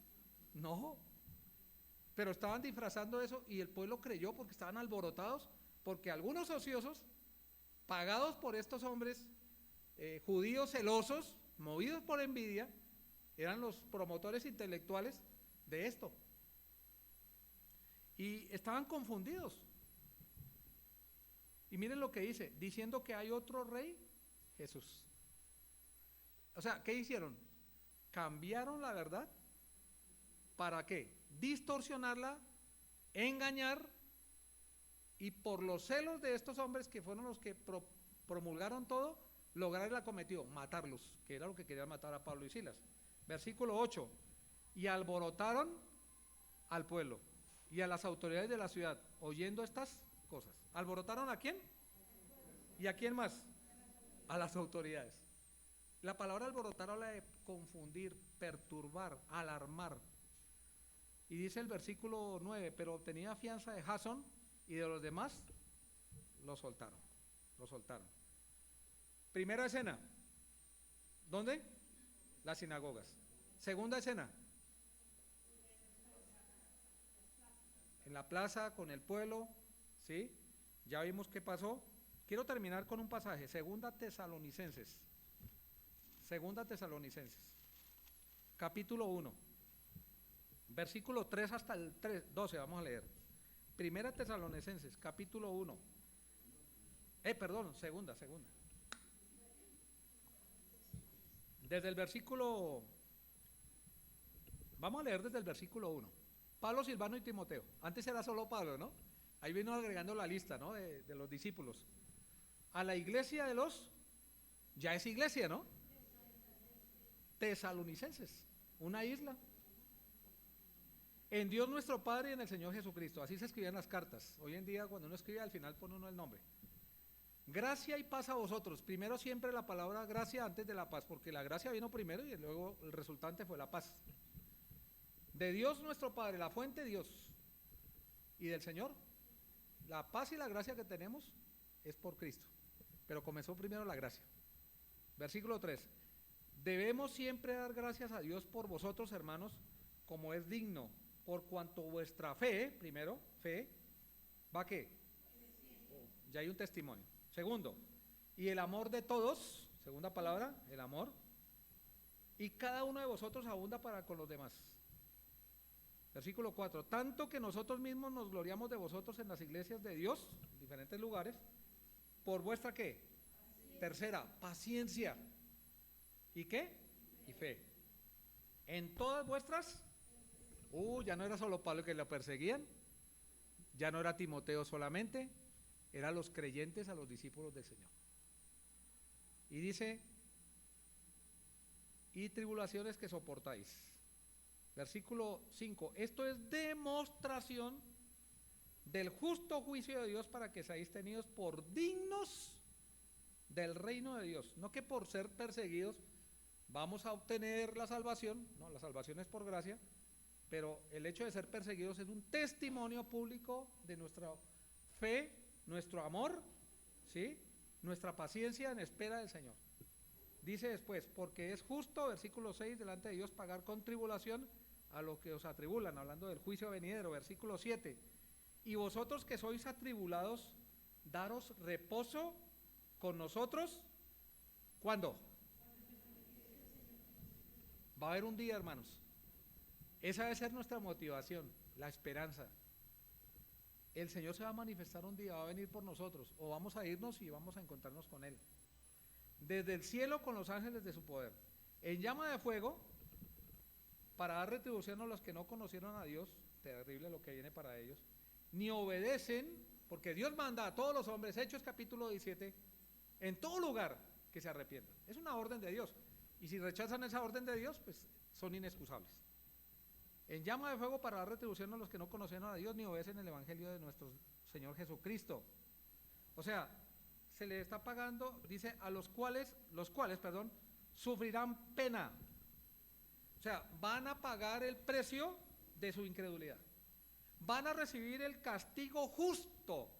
No. Pero estaban disfrazando eso y el pueblo creyó porque estaban alborotados, porque algunos ociosos, pagados por estos hombres judíos celosos, movidos por envidia, eran los promotores intelectuales de esto. Y estaban confundidos. Y miren lo que dice, diciendo que hay otro rey, Jesús. O sea, ¿qué hicieron? Cambiaron la verdad. ¿Para qué? Distorsionarla, engañar, y por los celos de estos hombres que fueron los que promulgaron todo, lograr el acometido, matarlos, que era lo que querían matar a Pablo y Silas. Versículo 8, y alborotaron al pueblo y a las autoridades de la ciudad, oyendo estas cosas. ¿Alborotaron a quién? ¿Y a quién más? A las autoridades. La palabra alborotar habla de confundir, perturbar, alarmar. Y dice el versículo 9, pero obtenía fianza de Jasón y de los demás, lo soltaron, lo soltaron. Primera escena, ¿dónde? Las sinagogas. Segunda escena, en la plaza con el pueblo, ¿sí? Ya vimos qué pasó. Quiero terminar con un pasaje, Segunda Tesalonicenses, capítulo 1, versículo 3 hasta el 12, vamos a leer. Primera Tesalonicenses, capítulo 1. Segunda. Desde el versículo, vamos a leer desde el versículo 1. Pablo, Silvano y Timoteo. Antes era solo Pablo, ¿no? Ahí vino agregando la lista, ¿no? De los discípulos. A la iglesia de los, ya es iglesia, ¿no? Tesalonicenses, una isla. En Dios nuestro Padre y en el Señor Jesucristo. Así se escribían las cartas. Hoy en día cuando uno escribe al final pone uno el nombre. Gracia y paz a vosotros. Primero siempre la palabra gracia antes de la paz, porque la gracia vino primero y luego el resultante fue la paz. De Dios nuestro Padre, la fuente de Dios, y del Señor, la paz y la gracia que tenemos es por Cristo. Pero comenzó primero la gracia. Versículo 3. Debemos siempre dar gracias a Dios por vosotros, hermanos, como es digno, por cuanto vuestra fe, primero, fe, ¿va qué? Ya hay un testimonio. Segundo, y el amor de todos, segunda palabra, el amor, y cada uno de vosotros abunda para con los demás. Versículo 4, tanto que nosotros mismos nos gloriamos de vosotros en las iglesias de Dios, en diferentes lugares, por vuestra ¿qué? Tercera, paciencia. ¿Y qué? Y fe. En todas vuestras, ya no era solo Pablo que lo perseguían, ya no era Timoteo solamente, eran los creyentes a los discípulos del Señor. Y dice, y tribulaciones que soportáis. Versículo 5, esto es demostración del justo juicio de Dios para que seáis tenidos por dignos del reino de Dios. No que por ser perseguidos vamos a obtener la salvación, no, la salvación es por gracia, pero el hecho de ser perseguidos es un testimonio público de nuestra fe, nuestro amor, ¿sí? Nuestra paciencia en espera del Señor. Dice después, porque es justo, versículo 6, delante de Dios pagar con tribulación a los que os atribulan, hablando del juicio venidero. Versículo 7, y vosotros que sois atribulados, daros reposo con nosotros, ¿cuándo? Va a haber un día, hermanos. Esa debe ser nuestra motivación, la esperanza. El Señor se va a manifestar un día, va a venir por nosotros, o vamos a irnos y vamos a encontrarnos con Él. Desde el cielo con los ángeles de su poder, en llama de fuego, para dar retribución a los que no conocieron a Dios, terrible lo que viene para ellos, ni obedecen, porque Dios manda a todos los hombres, Hechos capítulo 17, en todo lugar que se arrepientan. Es una orden de Dios, y si rechazan esa orden de Dios, pues son inexcusables. en llama de fuego para dar retribución a los que no conocen a Dios ni obedecen el evangelio de nuestro Señor Jesucristo. O sea, se le está pagando, dice, a los cuales, perdón, sufrirán pena. O sea, van a pagar el precio de su incredulidad. Van a recibir el castigo justo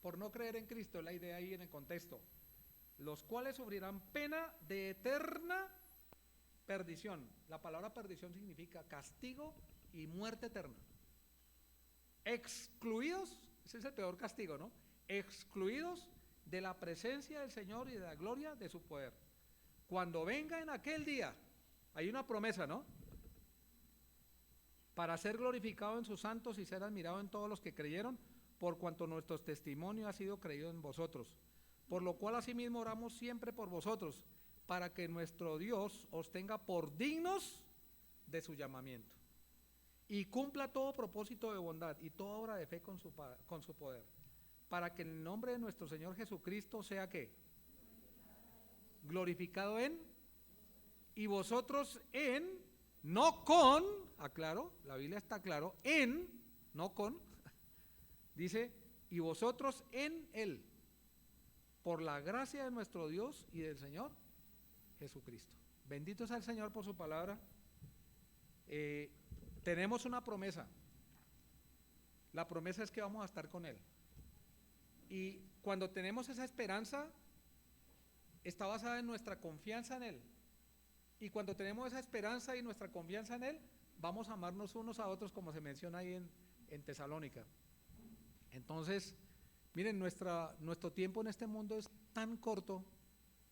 por no creer en Cristo, es la idea ahí en el contexto. Los cuales sufrirán pena de eterna perdición. La palabra perdición significa castigo y muerte eterna. Excluidos, ese es el peor castigo, ¿no? Excluidos de la presencia del Señor y de la gloria de su poder. Cuando venga en aquel día, hay una promesa, ¿no? Para ser glorificado en sus santos y ser admirado en todos los que creyeron, por cuanto nuestro testimonio ha sido creído en vosotros. Por lo cual asimismo oramos siempre por vosotros, para que nuestro Dios os tenga por dignos de su llamamiento y cumpla todo propósito de bondad y toda obra de fe con su poder, para que el nombre de nuestro Señor Jesucristo sea ¿qué? Glorificado en, y vosotros en, no con, aclaro, la Biblia está claro, en, no con, dice, y vosotros en Él, por la gracia de nuestro Dios y del Señor Jesucristo. Bendito sea el Señor por su palabra. Tenemos una promesa. La promesa es que vamos a estar con Él. Y cuando tenemos esa esperanza, está basada en nuestra confianza en Él. Y cuando tenemos esa esperanza y nuestra confianza en Él, vamos a amarnos unos a otros, como se menciona ahí en Tesalónica. Entonces, miren, nuestro tiempo en este mundo es tan corto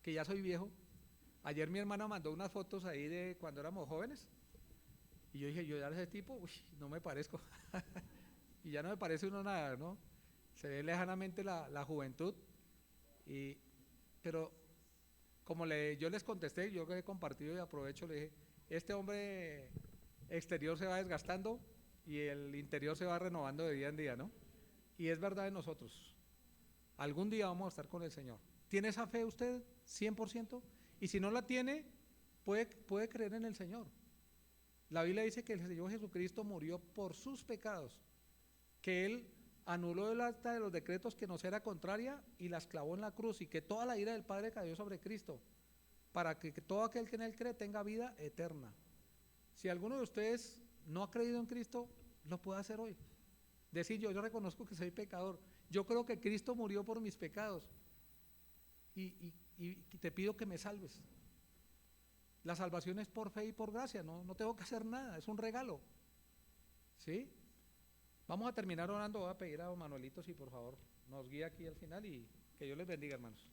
que ya soy viejo. Ayer mi hermana mandó unas fotos ahí de cuando éramos jóvenes y yo dije, yo ya ese tipo, uy, no me parezco. Y ya no me parece uno nada, ¿no? Se ve lejanamente la juventud. Pero como yo les contesté, yo que he compartido y aprovecho, le dije, este hombre exterior se va desgastando y el interior se va renovando de día en día, ¿no? Y es verdad de nosotros. Algún día vamos a estar con el Señor. ¿Tiene esa fe usted 100%? Y si no la tiene, puede creer en el Señor. La Biblia dice que el Señor Jesucristo murió por sus pecados, que Él anuló el acta de los decretos que nos era contraria y las clavó en la cruz, y que toda la ira del Padre cayó sobre Cristo, para que todo aquel que en Él cree tenga vida eterna. Si alguno de ustedes no ha creído en Cristo, lo puede hacer hoy. Decir, yo reconozco que soy pecador, yo creo que Cristo murió por mis pecados y te pido que me salves. La salvación es por fe y por gracia, no tengo que hacer nada, es un regalo. ¿Sí? Vamos a terminar orando. Voy a pedir a don Manuelito si por favor nos guía aquí al final y que Dios les bendiga, hermanos.